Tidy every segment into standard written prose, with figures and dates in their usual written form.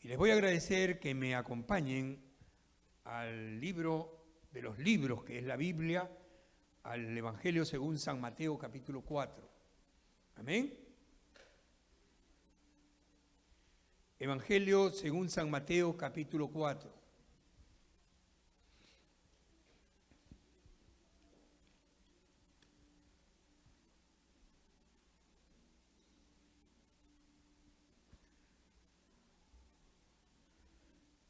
Y les voy a agradecer que me acompañen al libro de los libros, que es la Biblia, al Evangelio según San Mateo, capítulo 4. Amén. Evangelio según San Mateo, capítulo 4.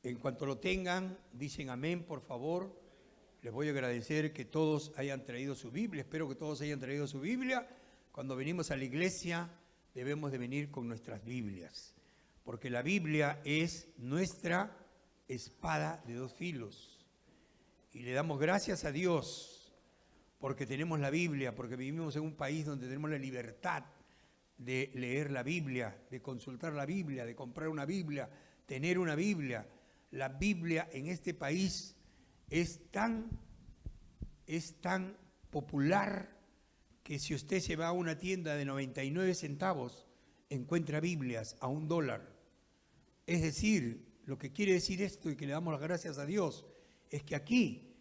En cuanto lo tengan, dicen amén, por favor. Les voy a agradecer que todos hayan traído su Biblia. Espero que todos hayan traído su Biblia. Cuando venimos a la iglesia, debemos de venir con nuestras Biblias, porque la Biblia es nuestra espada de dos filos. Y le damos gracias a Dios porque tenemos la Biblia, porque vivimos en un país donde tenemos la libertad de leer la Biblia, de consultar la Biblia, de comprar una Biblia, tener una Biblia. La Biblia en este país es tan popular que si usted se va a una tienda de 99 centavos, encuentra Biblias a $1. Es decir, lo que quiere decir esto, y que le damos las gracias a Dios, es que aquí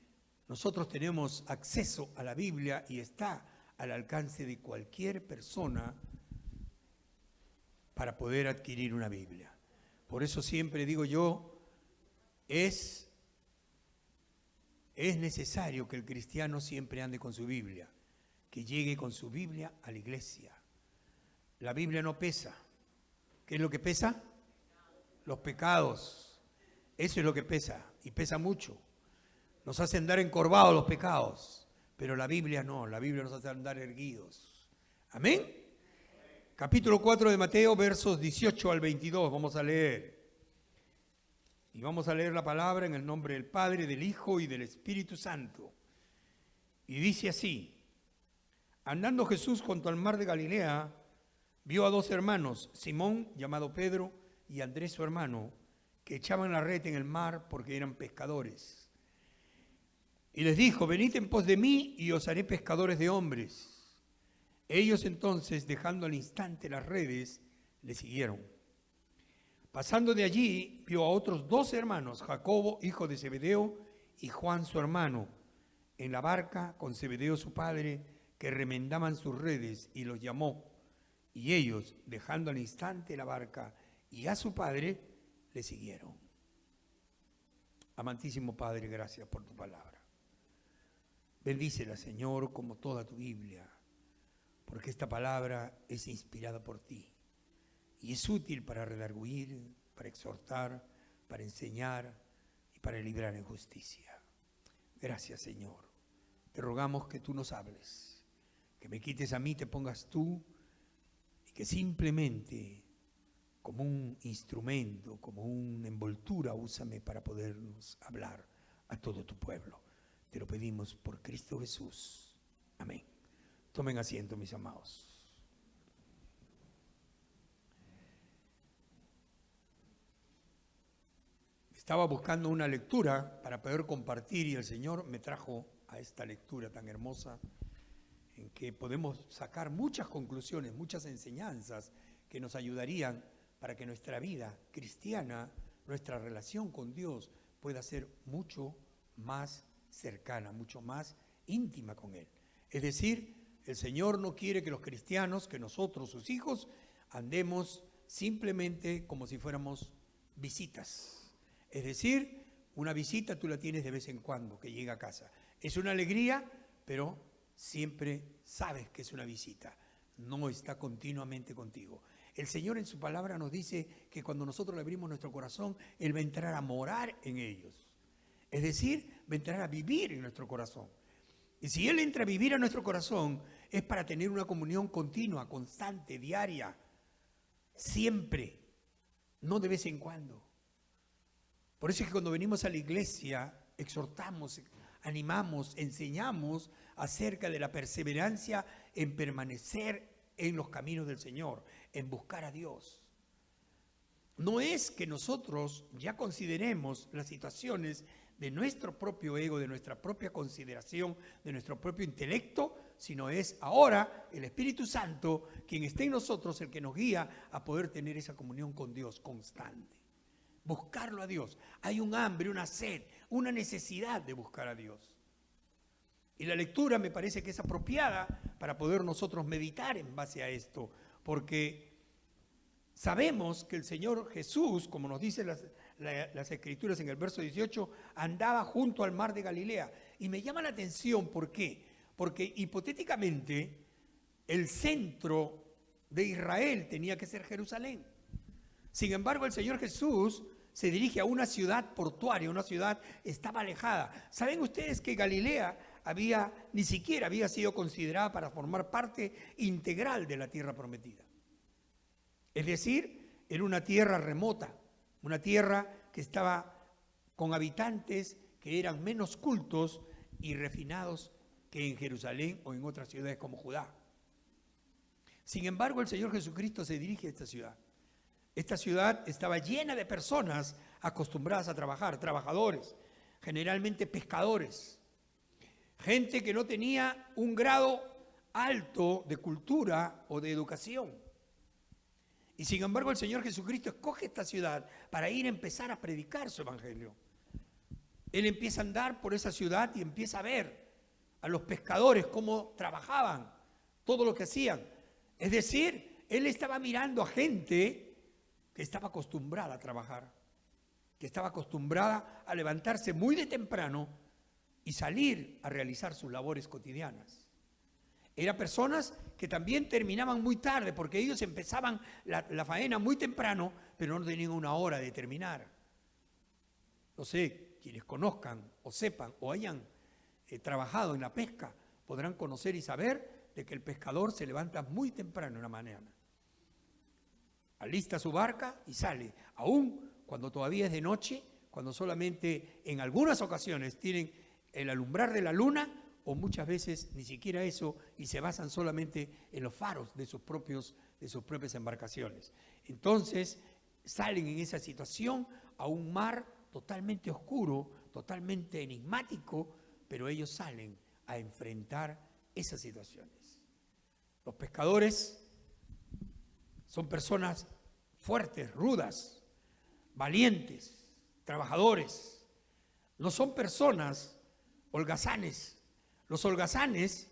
nosotros tenemos acceso a la Biblia y está al alcance de cualquier persona para poder adquirir una Biblia. Por eso siempre digo yo, es necesario que el cristiano siempre ande con su Biblia, que llegue con su Biblia a la iglesia. La Biblia no pesa. ¿Qué es lo que pesa? Los pecados. Eso es lo que pesa, y pesa mucho. Nos hace andar encorvados los pecados, pero la Biblia no, la Biblia nos hace andar erguidos. ¿Amén? Capítulo 4 de Mateo, versos 18 al 22, vamos a leer. Y vamos a leer la palabra en el nombre del Padre, del Hijo y del Espíritu Santo. Y dice así: andando Jesús junto al mar de Galilea, vio a dos hermanos, Simón, llamado Pedro, y Andrés su hermano, que echaban la red en el mar porque eran pescadores. Y les dijo: venid en pos de mí y os haré pescadores de hombres. Ellos entonces, dejando al instante las redes, le siguieron. Pasando de allí, vio a otros dos hermanos, Jacobo, hijo de Zebedeo, y Juan su hermano, en la barca con Zebedeo su padre, que remendaban sus redes, y los llamó. Y ellos, dejando al instante la barca y a su padre, le siguieron. Amantísimo Padre, gracias por tu palabra. Bendícela, Señor, como toda tu Biblia, porque esta palabra es inspirada por ti. Y es útil para redarguir, para exhortar, para enseñar y para librar en justicia. Gracias, Señor. Te rogamos que tú nos hables, que me quites a mí, te pongas tú, y que simplemente como un instrumento, como una envoltura, úsame para podernos hablar a todo tu pueblo. Te lo pedimos por Cristo Jesús. Amén. Tomen asiento, mis amados. Estaba buscando una lectura para poder compartir y el Señor me trajo a esta lectura tan hermosa en que podemos sacar muchas conclusiones, muchas enseñanzas que nos ayudarían para que nuestra vida cristiana, nuestra relación con Dios pueda ser mucho más cercana, mucho más íntima con Él. Es decir, el Señor no quiere que los cristianos, que nosotros, sus hijos, andemos simplemente como si fuéramos visitas. Es decir, una visita tú la tienes de vez en cuando, que llega a casa. Es una alegría, pero siempre sabes que es una visita. No está continuamente contigo. El Señor en su palabra nos dice que cuando nosotros le abrimos nuestro corazón, Él va a entrar a morar en ellos. Es decir, va a entrar a vivir en nuestro corazón. Y si Él entra a vivir a nuestro corazón, es para tener una comunión continua, constante, diaria, siempre, no de vez en cuando. Por eso es que cuando venimos a la iglesia, exhortamos, animamos, enseñamos acerca de la perseverancia en permanecer en los caminos del Señor, en buscar a Dios. No es que nosotros ya consideremos las situaciones de nuestro propio ego, de nuestra propia consideración, de nuestro propio intelecto, sino es ahora el Espíritu Santo quien está en nosotros, el que nos guía a poder tener esa comunión con Dios constante. buscarlo a Dios. Hay un hambre, una sed, una necesidad de buscar a Dios. Y la lectura me parece que es apropiada para poder nosotros meditar en base a esto, porque sabemos que el Señor Jesús, como nos dicen las Escrituras en el verso 18, andaba junto al mar de Galilea. Y me llama la atención, ¿por qué? Porque hipotéticamente el centro de Israel tenía que ser Jerusalén. Sin embargo, el Señor Jesús se dirige a una ciudad portuaria, una ciudad estaba alejada. ¿Saben ustedes que Galilea ni siquiera había sido considerada para formar parte integral de la tierra prometida? Es decir, era una tierra remota, una tierra que estaba con habitantes que eran menos cultos y refinados que en Jerusalén o en otras ciudades como Judá. Sin embargo, el Señor Jesucristo se dirige a esta ciudad. Esta ciudad estaba llena de personas acostumbradas a trabajar, trabajadores, generalmente pescadores, gente que no tenía un grado alto de cultura o de educación. Y sin embargo el Señor Jesucristo escoge esta ciudad para ir a empezar a predicar su evangelio. Él empieza a andar por esa ciudad y empieza a ver a los pescadores cómo trabajaban, todo lo que hacían. Es decir, él estaba mirando a gente que estaba acostumbrada a trabajar, que estaba acostumbrada a levantarse muy de temprano y salir a realizar sus labores cotidianas. Eran personas que también terminaban muy tarde, porque ellos empezaban la faena muy temprano, pero no tenían una hora de terminar. No sé, quienes conozcan o sepan o hayan trabajado en la pesca, podrán conocer y saber de que el pescador se levanta muy temprano en la mañana. Alista su barca y sale, aún cuando todavía es de noche, cuando solamente en algunas ocasiones tienen el alumbrar de la luna, o muchas veces ni siquiera eso, y se basan solamente en los faros de sus propias embarcaciones. Entonces salen en esa situación a un mar totalmente oscuro, totalmente enigmático, pero ellos salen a enfrentar esas situaciones. Los pescadores son personas fuertes, rudas, valientes, trabajadores. No son personas holgazanes. Los holgazanes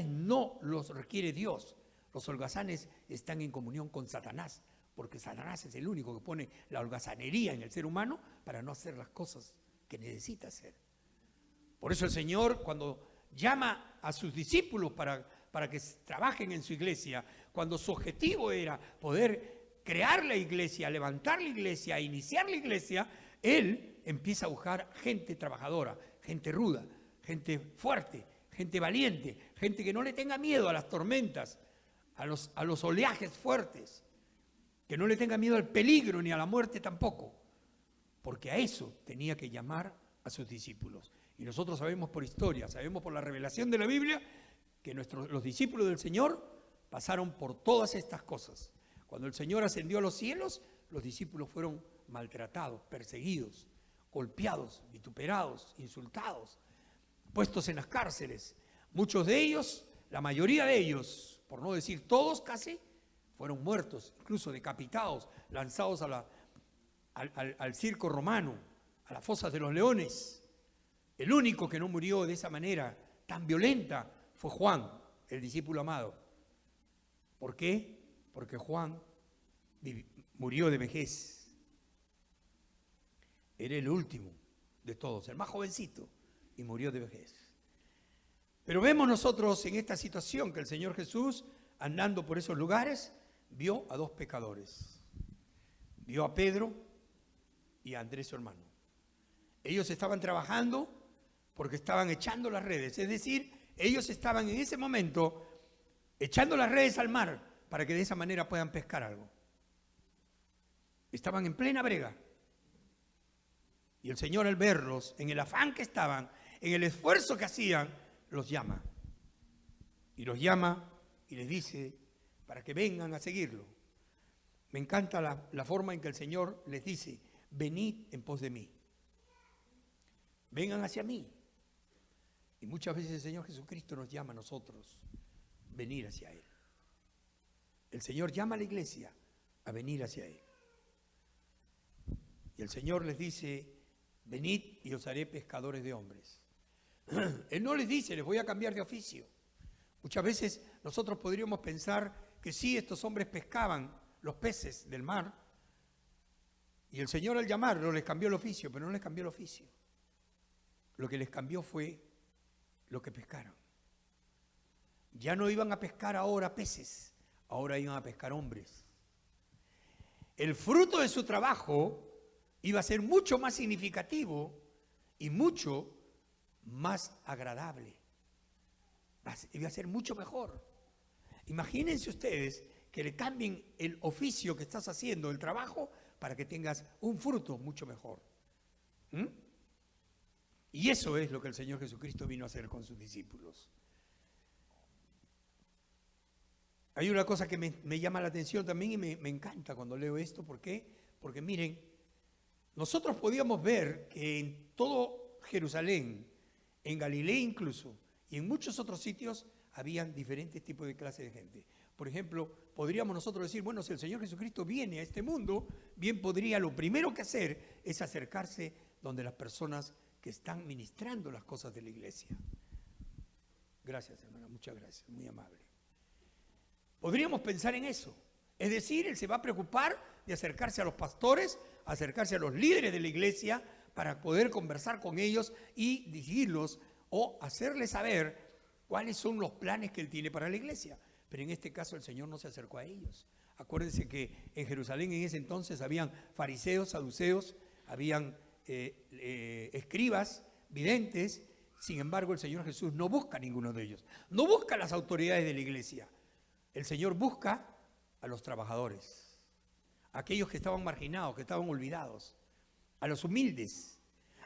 no los requiere Dios. Los holgazanes están en comunión con Satanás, porque Satanás es el único que pone la holgazanería en el ser humano para no hacer las cosas que necesita hacer. Por eso el Señor, cuando llama a sus discípulos para que trabajen en su iglesia, cuando su objetivo era poder crear la iglesia, levantar la iglesia, iniciar la iglesia, Él empieza a buscar gente trabajadora, gente ruda, gente fuerte, gente valiente, gente que no le tenga miedo a las tormentas, a los oleajes fuertes, que no le tenga miedo al peligro ni a la muerte tampoco, porque a eso tenía que llamar a sus discípulos. Y nosotros sabemos por historia, sabemos por la revelación de la Biblia, que los discípulos del Señor pasaron por todas estas cosas. Cuando el Señor ascendió a los cielos, los discípulos fueron maltratados, perseguidos, golpeados, vituperados, insultados, puestos en las cárceles. Muchos de ellos, la mayoría de ellos, por no decir todos casi, fueron muertos, incluso decapitados, lanzados al circo romano, a las fosas de los leones. El único que no murió de esa manera tan violenta fue Juan, el discípulo amado. ¿Por qué? Porque Juan murió de vejez. Era el último de todos, el más jovencito, y murió de vejez. Pero vemos nosotros en esta situación que el Señor Jesús, andando por esos lugares, vio a dos pecadores. Vio a Pedro y a Andrés, su hermano. Ellos estaban trabajando porque estaban echando las redes. Es decir, ellos estaban en ese momento echando las redes al mar para que de esa manera puedan pescar algo. Estaban en plena brega. Y el Señor, al verlos, en el afán que estaban, en el esfuerzo que hacían, los llama. Y los llama y les dice para que vengan a seguirlo. Me encanta la forma en que el Señor les dice: venid en pos de mí. Vengan hacia mí. Y muchas veces el Señor Jesucristo nos llama a nosotros venir hacia Él. El Señor llama a la iglesia a venir hacia Él. Y el Señor les dice, venid y os haré pescadores de hombres. Él no les dice, les voy a cambiar de oficio. Muchas veces nosotros podríamos pensar que sí, estos hombres pescaban los peces del mar, y el Señor al llamarlo les cambió el oficio, pero no les cambió el oficio. Lo que les cambió fue lo que pescaron. Ya no iban a pescar ahora peces, ahora iban a pescar hombres. El fruto de su trabajo iba a ser mucho más significativo y mucho más agradable. Iba a ser mucho mejor. Imagínense ustedes que le cambien el oficio que estás haciendo, el trabajo, para que tengas un fruto mucho mejor. Y eso es lo que el Señor Jesucristo vino a hacer con sus discípulos. Hay una cosa que me llama la atención también y me encanta cuando leo esto. ¿Por qué? Porque miren, nosotros podíamos ver que en todo Jerusalén, en Galilea incluso, y en muchos otros sitios, habían diferentes tipos de clases de gente. Por ejemplo, podríamos nosotros decir, bueno, si el Señor Jesucristo viene a este mundo, bien podría, lo primero que hacer es acercarse donde las personas que están ministrando las cosas de la iglesia. Gracias, hermana, muchas gracias, muy amable. Podríamos pensar en eso. Es decir, Él se va a preocupar de acercarse a los pastores, acercarse a los líderes de la iglesia para poder conversar con ellos y dirigirlos o hacerles saber cuáles son los planes que Él tiene para la iglesia. Pero en este caso el Señor no se acercó a ellos. Acuérdense que en Jerusalén en ese entonces habían fariseos, saduceos, habían escribas, videntes. Sin embargo, el Señor Jesús no busca a ninguno de ellos. No busca a las autoridades de la iglesia. El Señor busca a los trabajadores, a aquellos que estaban marginados, que estaban olvidados, a los humildes,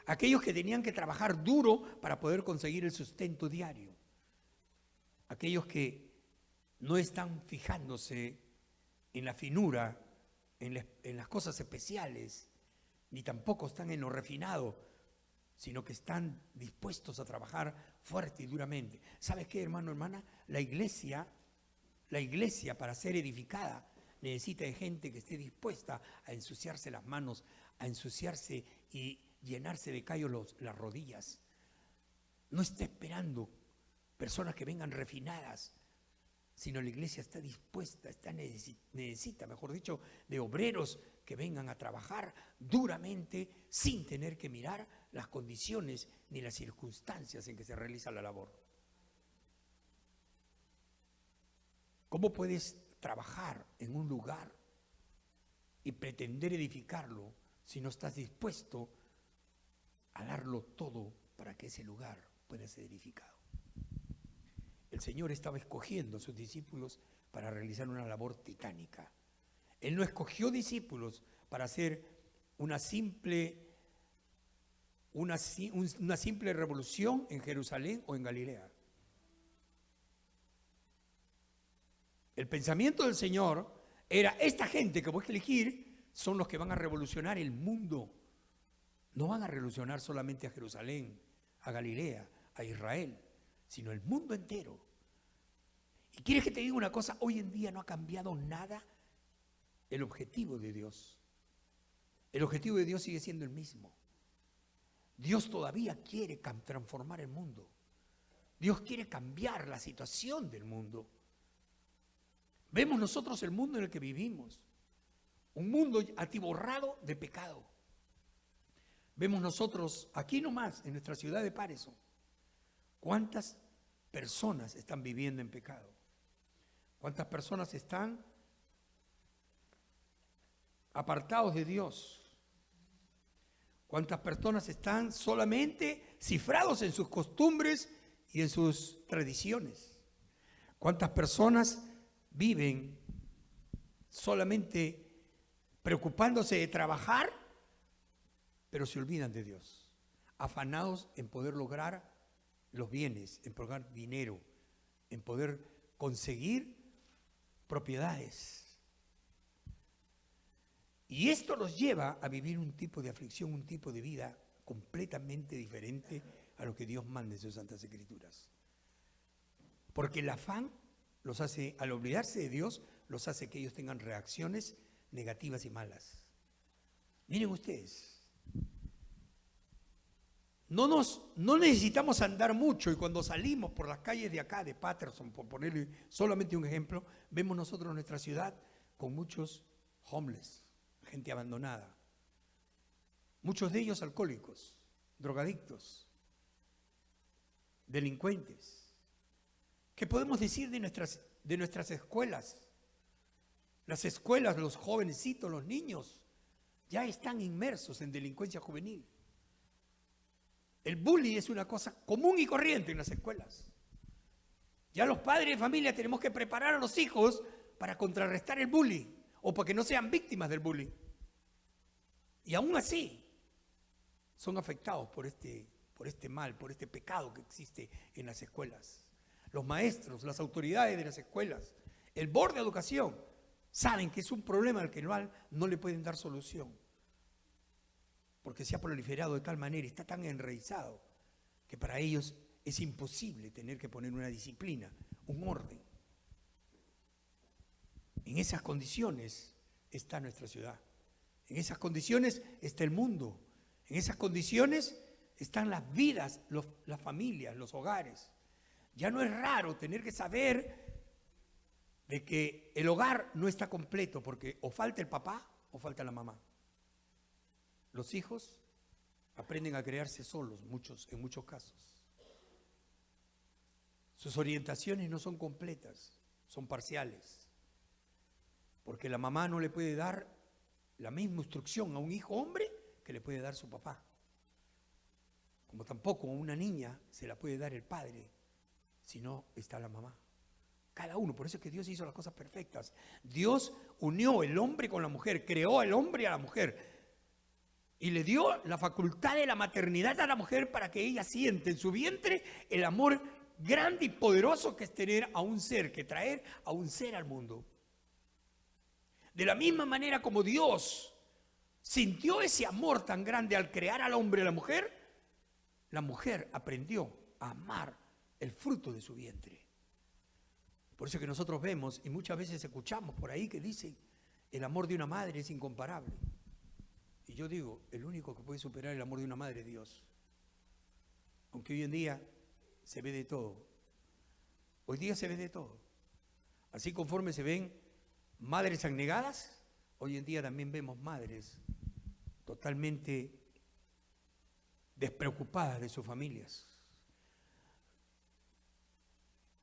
a aquellos que tenían que trabajar duro para poder conseguir el sustento diario, aquellos que no están fijándose en la finura, en las cosas especiales, ni tampoco están en lo refinado, sino que están dispuestos a trabajar fuerte y duramente. ¿Sabes qué, hermano, hermana? La iglesia para ser edificada necesita de gente que esté dispuesta a ensuciarse las manos, a ensuciarse y llenarse de callos las rodillas. No está esperando personas que vengan refinadas, sino la iglesia está dispuesta, necesita, mejor dicho, de obreros que vengan a trabajar duramente sin tener que mirar las condiciones ni las circunstancias en que se realiza la labor. ¿Cómo puedes trabajar en un lugar y pretender edificarlo si no estás dispuesto a darlo todo para que ese lugar pueda ser edificado? El Señor estaba escogiendo a sus discípulos para realizar una labor titánica. Él no escogió discípulos para hacer una simple revolución en Jerusalén o en Galilea. El pensamiento del Señor era, esta gente que voy a elegir son los que van a revolucionar el mundo. No van a revolucionar solamente a Jerusalén, a Galilea, a Israel, sino el mundo entero. ¿Y quieres que te diga una cosa? Hoy en día no ha cambiado nada el objetivo de Dios. El objetivo de Dios sigue siendo el mismo. Dios todavía quiere transformar el mundo. Dios quiere cambiar la situación del mundo. Vemos nosotros el mundo en el que vivimos, un mundo atiborrado de pecado. Vemos nosotros aquí nomás, en nuestra ciudad de Pareso, cuántas personas están viviendo en pecado, cuántas personas están apartados de Dios, cuántas personas están solamente cifrados en sus costumbres y en sus tradiciones, cuántas personas viven solamente preocupándose de trabajar, pero se olvidan de Dios, afanados en poder lograr los bienes, en lograr dinero, en poder conseguir propiedades. Y esto los lleva a vivir un tipo de aflicción, un tipo de vida completamente diferente a lo que Dios manda en sus Santas Escrituras. Porque el afán los hace, al olvidarse de Dios, los hace que ellos tengan reacciones negativas y malas. Miren ustedes, no necesitamos andar mucho, y cuando salimos por las calles de acá, de Patterson, por ponerle solamente un ejemplo, vemos nosotros nuestra ciudad con muchos homeless, gente abandonada, muchos de ellos alcohólicos, drogadictos, delincuentes. ¿Qué podemos decir de nuestras escuelas? Las escuelas, los jovencitos, los niños, ya están inmersos en delincuencia juvenil. El bullying es una cosa común y corriente en las escuelas. Ya los padres de familia tenemos que preparar a los hijos para contrarrestar el bullying o para que no sean víctimas del bullying. Y aún así son afectados por este mal, por este pecado que existe en las escuelas. Los maestros, las autoridades de las escuelas, el board de educación, saben que es un problema al que no le pueden dar solución, porque se ha proliferado de tal manera, está tan enraizado, que para ellos es imposible tener que poner una disciplina, un orden. En esas condiciones está nuestra ciudad, en esas condiciones está el mundo, en esas condiciones están las vidas, las familias, los hogares. Ya no es raro tener que saber de que el hogar no está completo porque o falta el papá o falta la mamá. Los hijos aprenden a crearse solos, en muchos casos. Sus orientaciones no son completas, son parciales, porque la mamá no le puede dar la misma instrucción a un hijo hombre que le puede dar su papá, como tampoco a una niña se la puede dar el padre si no está la mamá. Cada uno, por eso es que Dios hizo las cosas perfectas. Dios unió el hombre con la mujer, creó al hombre y a la mujer y le dio la facultad de la maternidad a la mujer para que ella siente en su vientre el amor grande y poderoso que es tener a un ser, que traer a un ser al mundo. De la misma manera como Dios sintió ese amor tan grande al crear al hombre y a la mujer aprendió a amar el fruto de su vientre. Por eso que nosotros vemos y muchas veces escuchamos por ahí que dicen el amor de una madre es incomparable. Y yo digo, el único que puede superar el amor de una madre es Dios. Aunque hoy en día se ve de todo. Hoy día se ve de todo. Así conforme se ven madres abnegadas, hoy en día también vemos madres totalmente despreocupadas de sus familias.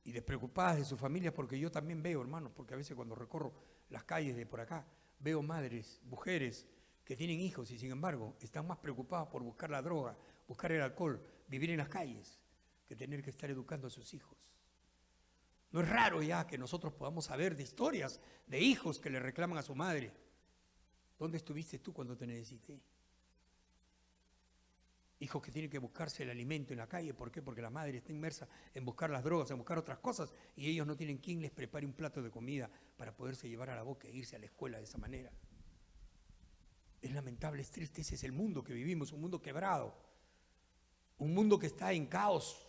Y despreocupadas de sus familias, porque yo también veo, hermanos, porque a veces cuando recorro las calles de por acá, veo madres, mujeres que tienen hijos y sin embargo están más preocupadas por buscar la droga, buscar el alcohol, vivir en las calles, que tener que estar educando a sus hijos. No es raro ya que nosotros podamos saber de historias de hijos que le reclaman a su madre: ¿dónde estuviste tú cuando te necesité? Hijos que tienen que buscarse el alimento en la calle. ¿Por qué? Porque la madre está inmersa en buscar las drogas, en buscar otras cosas, y ellos no tienen quien les prepare un plato de comida para poderse llevar a la boca e irse a la escuela de esa manera. Es lamentable, es triste, ese es el mundo que vivimos, un mundo quebrado, un mundo que está en caos.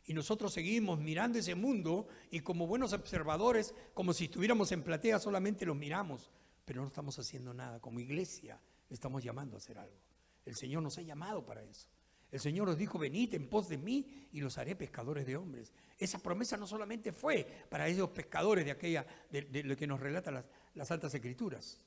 Y nosotros seguimos mirando ese mundo y como buenos observadores, como si estuviéramos en platea, solamente los miramos, pero no estamos haciendo nada. Como iglesia estamos llamando a hacer algo. El Señor nos ha llamado para eso. El Señor nos dijo: venid en pos de mí y los haré pescadores de hombres. Esa promesa no solamente fue para esos pescadores de lo que nos relatan las Santas Escrituras.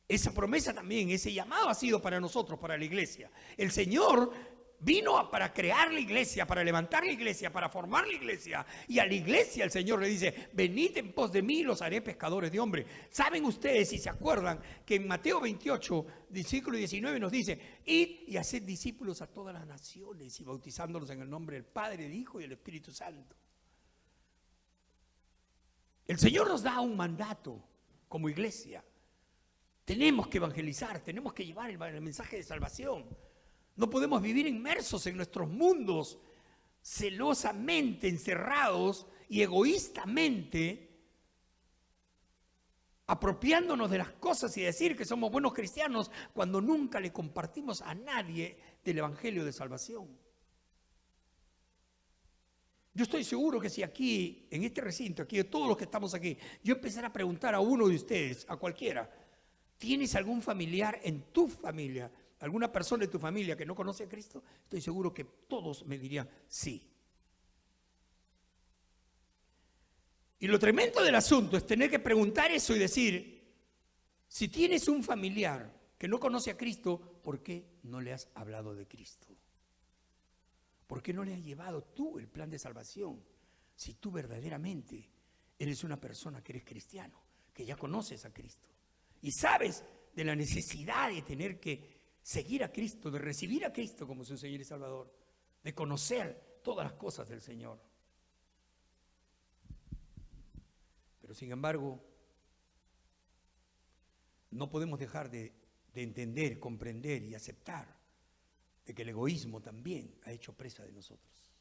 Esa promesa también, ese llamado ha sido para nosotros, para la iglesia. El Señor vino para crear la iglesia, para levantar la iglesia, para formar la iglesia. Y a la iglesia el Señor le dice: venid en pos de mí y los haré pescadores de hombres. ¿Saben ustedes, si se acuerdan, que en Mateo 28, versículo 19 nos dice: id y haced discípulos a todas las naciones y bautizándolos en el nombre del Padre, del Hijo y del Espíritu Santo? El Señor nos da un mandato como iglesia. Tenemos que evangelizar, tenemos que llevar el mensaje de salvación. No podemos vivir inmersos en nuestros mundos, celosamente encerrados y egoístamente apropiándonos de las cosas y decir que somos buenos cristianos cuando nunca le compartimos a nadie del evangelio de salvación. Yo estoy seguro que si aquí, en este recinto, aquí de todos los que estamos aquí, yo empezara a preguntar a uno de ustedes, a cualquiera: ¿Tienes algún familiar en tu familia, alguna persona de tu familia que no conoce a Cristo? Estoy seguro que todos me dirían sí. Y lo tremendo del asunto es tener que preguntar eso y decir, si tienes un familiar que no conoce a Cristo, ¿por qué no le has hablado de Cristo? ¿Por qué no le has llevado tú el plan de salvación? Si tú verdaderamente eres una persona que eres cristiano, que ya conoces a Cristo y sabes de la necesidad de tener que seguir a Cristo, de recibir a Cristo como su Señor y Salvador, de conocer todas las cosas del Señor. Pero sin embargo, no podemos dejar de entender, comprender y aceptar de que el egoísmo también ha hecho presa de nosotros.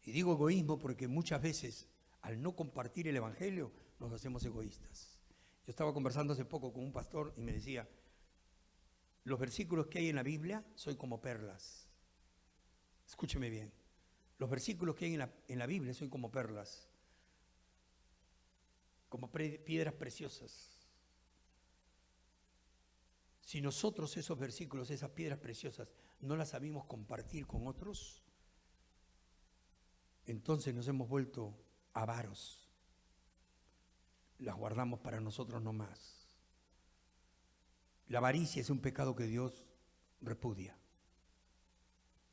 Y digo egoísmo porque muchas veces al no compartir el Evangelio nos hacemos egoístas. Yo estaba conversando hace poco con un pastor y me decía, los versículos que hay en la Biblia son como perlas. Escúcheme bien, los versículos que hay en la Biblia son como perlas, como piedras preciosas. Si nosotros esos versículos, esas piedras preciosas, no las sabemos compartir con otros, entonces nos hemos vuelto avaros. Las guardamos para nosotros nomás. La avaricia es un pecado que Dios repudia.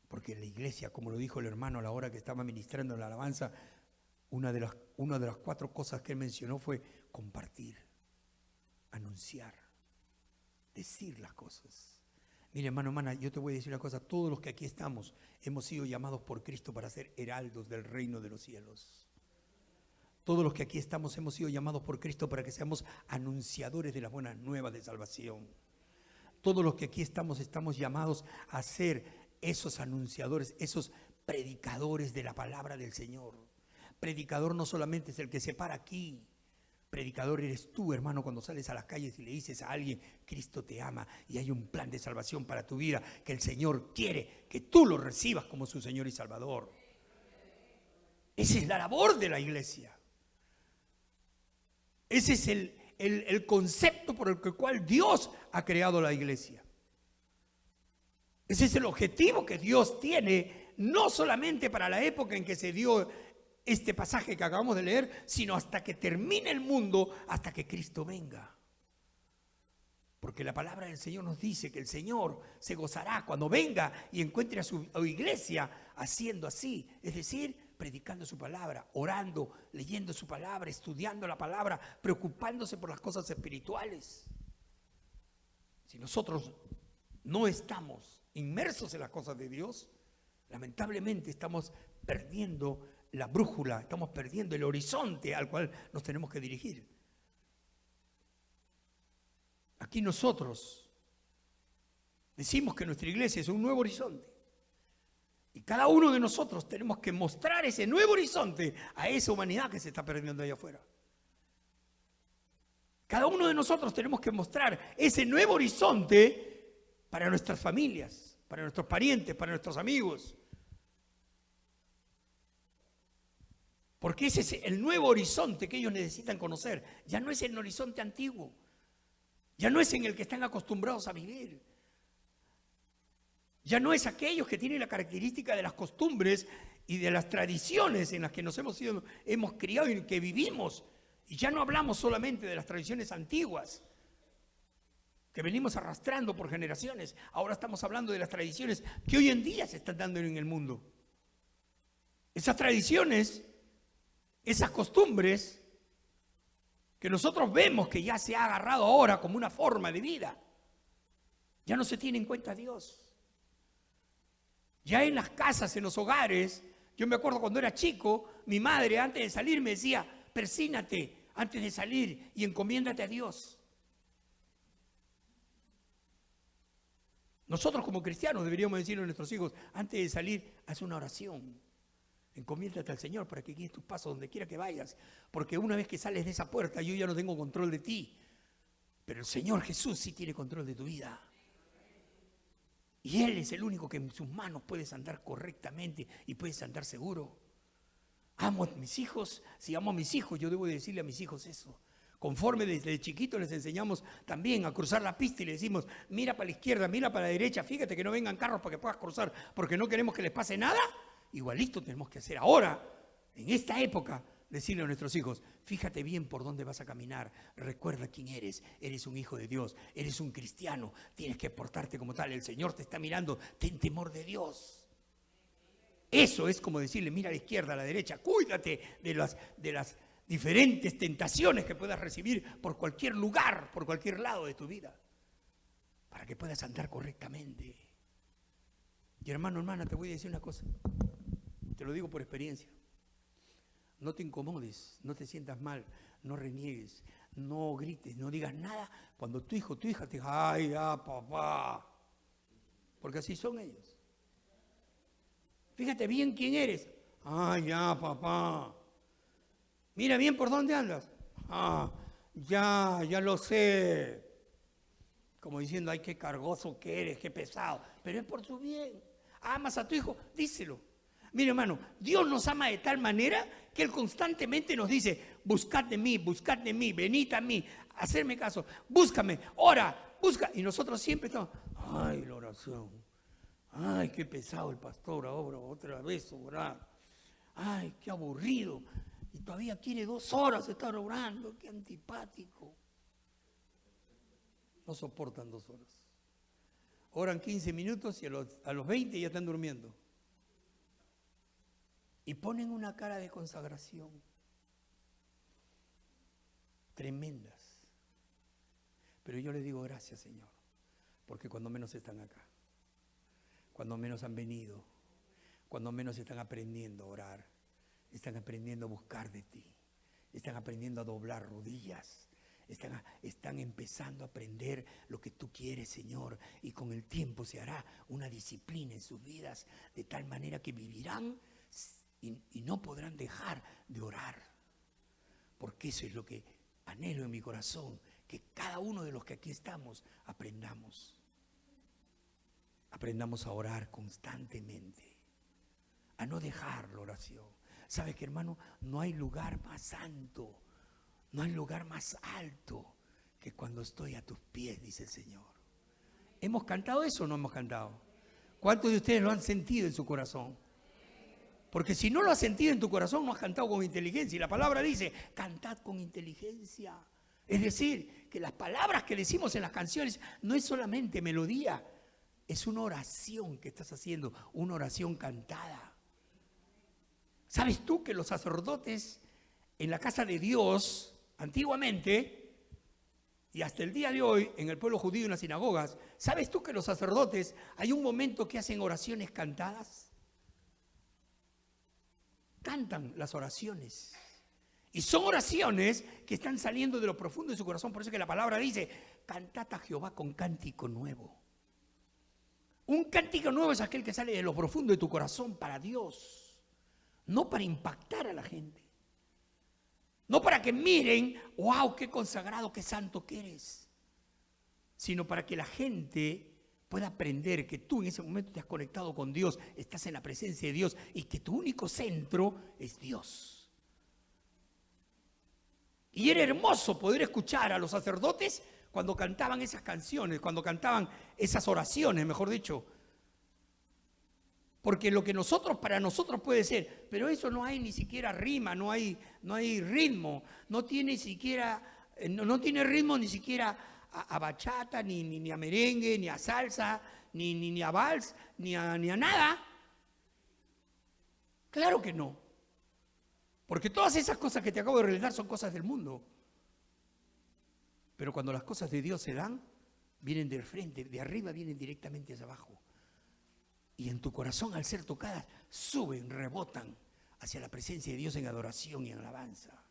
Porque en la iglesia, como lo dijo el hermano a la hora que estaba ministrando la alabanza, una de las 4 cosas que él mencionó fue compartir, anunciar, decir las cosas. Mire, hermano, hermana, yo te voy a decir una cosa, todos los que aquí estamos hemos sido llamados por Cristo para ser heraldos del reino de los cielos. Todos los que aquí estamos hemos sido llamados por Cristo para que seamos anunciadores de las buenas nuevas de salvación. Todos los que aquí estamos llamados a ser esos anunciadores, esos predicadores de la palabra del Señor. Predicador no solamente es el que se para aquí. Predicador eres tú, hermano, cuando sales a las calles y le dices a alguien, Cristo te ama y hay un plan de salvación para tu vida, que el Señor quiere que tú lo recibas como su Señor y Salvador. Esa es la labor de la iglesia. Ese es el concepto por el cual Dios ha creado la iglesia. Ese es el objetivo que Dios tiene, no solamente para la época en que se dio este pasaje que acabamos de leer, sino hasta que termine el mundo, hasta que Cristo venga. Porque la palabra del Señor nos dice que el Señor se gozará cuando venga y encuentre a su iglesia haciendo así, es decir, predicando su palabra, orando, leyendo su palabra, estudiando la palabra, preocupándose por las cosas espirituales. Si nosotros no estamos inmersos en las cosas de Dios, lamentablemente estamos perdiendo la brújula, estamos perdiendo el horizonte al cual nos tenemos que dirigir. Aquí nosotros decimos que nuestra iglesia es un nuevo horizonte. Y cada uno de nosotros tenemos que mostrar ese nuevo horizonte a esa humanidad que se está perdiendo allá afuera. Cada uno de nosotros tenemos que mostrar ese nuevo horizonte para nuestras familias, para nuestros parientes, para nuestros amigos. Porque ese es el nuevo horizonte que ellos necesitan conocer. Ya no es el horizonte antiguo. Ya no es en el que están acostumbrados a vivir. Ya no es aquellos que tienen la característica de las costumbres y de las tradiciones en las que nos hemos criado y que vivimos. Y ya no hablamos solamente de las tradiciones antiguas que venimos arrastrando por generaciones. Ahora estamos hablando de las tradiciones que hoy en día se están dando en el mundo. Esas tradiciones, esas costumbres que nosotros vemos que ya se ha agarrado ahora como una forma de vida, ya no se tiene en cuenta a Dios. Ya en las casas, en los hogares, yo me acuerdo cuando era chico, mi madre antes de salir me decía, persínate antes de salir y encomiéndate a Dios. Nosotros como cristianos deberíamos decirle a nuestros hijos, antes de salir, haz una oración. Encomiéndate al Señor para que guíes tus pasos donde quiera que vayas. Porque una vez que sales de esa puerta, yo ya no tengo control de ti. Pero el Señor Jesús sí tiene control de tu vida. Y Él es el único que en sus manos puedes andar correctamente y puedes andar seguro. Amo a mis hijos. Si amo a mis hijos, yo debo decirle a mis hijos eso. Conforme desde chiquitos les enseñamos también a cruzar la pista y les decimos, mira para la izquierda, mira para la derecha, fíjate que no vengan carros para que puedas cruzar, porque no queremos que les pase nada. Igualito tenemos que hacer ahora, en esta época, decirle a nuestros hijos, fíjate bien por dónde vas a caminar, recuerda quién eres un hijo de Dios, eres un cristiano, tienes que portarte como tal, el Señor te está mirando, ten temor de Dios. Eso es como decirle, mira a la izquierda, a la derecha, cuídate de las diferentes tentaciones que puedas recibir por cualquier lugar, por cualquier lado de tu vida, para que puedas andar correctamente. Y hermano, hermana, te voy a decir una cosa, te lo digo por experiencia. No te incomodes, no te sientas mal, no reniegues, no grites, no digas nada cuando tu hijo, tu hija te diga, ay, ya, papá, porque así son ellos. Fíjate bien quién eres. Ay, ya, papá. Mira bien por dónde andas. Ah, ya lo sé. Como diciendo, ay, qué cargoso que eres, qué pesado. Pero es por su bien. Amas a tu hijo, díselo. Mira, hermano, Dios nos ama de tal manera que Él constantemente nos dice, buscad de mí, venid a mí, hacerme caso, búscame, ora, busca. Y nosotros siempre estamos, ay, la oración. Ay, qué pesado el pastor ahora, otra vez orar. Ay, qué aburrido. Y todavía quiere 2 horas estar orando, qué antipático. No soportan 2 horas. Oran 15 minutos y a los 20 ya están durmiendo. Y ponen una cara de consagración. Tremendas. Pero yo les digo gracias, Señor, porque cuando menos están acá, cuando menos han venido, cuando menos están aprendiendo a orar, están aprendiendo a buscar de ti, están aprendiendo a doblar rodillas, están empezando a aprender lo que tú quieres, Señor, y con el tiempo se hará una disciplina en sus vidas, de tal manera que vivirán y no podrán dejar de orar, porque eso es lo que anhelo en mi corazón, que cada uno de los que aquí estamos aprendamos a orar constantemente, a no dejar la oración. ¿Sabes qué, hermano? No hay lugar más santo, no hay lugar más alto que cuando estoy a tus pies, dice el Señor. ¿Hemos cantado eso o no hemos cantado? ¿Cuántos de ustedes lo han sentido en su corazón? Porque si no lo has sentido en tu corazón, no has cantado con inteligencia. Y la palabra dice, cantad con inteligencia. Es decir, que las palabras que decimos en las canciones no es solamente melodía, es una oración que estás haciendo, una oración cantada. ¿Sabes tú que los sacerdotes en la casa de Dios, antiguamente, y hasta el día de hoy, en el pueblo judío en las sinagogas, ¿sabes tú que los sacerdotes hay un momento que hacen oraciones cantadas? Cantan las oraciones. Y son oraciones que están saliendo de lo profundo de su corazón. Por eso que la palabra dice, cantad a Jehová con cántico nuevo. Un cántico nuevo es aquel que sale de lo profundo de tu corazón para Dios. No para impactar a la gente. No para que miren, wow, qué consagrado, qué santo que eres. Sino para que la gente pueda aprender que tú en ese momento te has conectado con Dios, estás en la presencia de Dios y que tu único centro es Dios. Y era hermoso poder escuchar a los sacerdotes cuando cantaban esas canciones, cuando cantaban esas oraciones, mejor dicho. Porque lo que para nosotros puede ser, pero eso no hay ni siquiera rima, no hay ritmo, no tiene ritmo ni siquiera a bachata, ni a merengue, ni a salsa, ni a vals, ni a nada. Claro que no. Porque todas esas cosas que te acabo de relatar son cosas del mundo. Pero cuando las cosas de Dios se dan, vienen del frente, de arriba vienen directamente hacia abajo. Y en tu corazón, al ser tocadas, suben, rebotan hacia la presencia de Dios en adoración y en alabanza.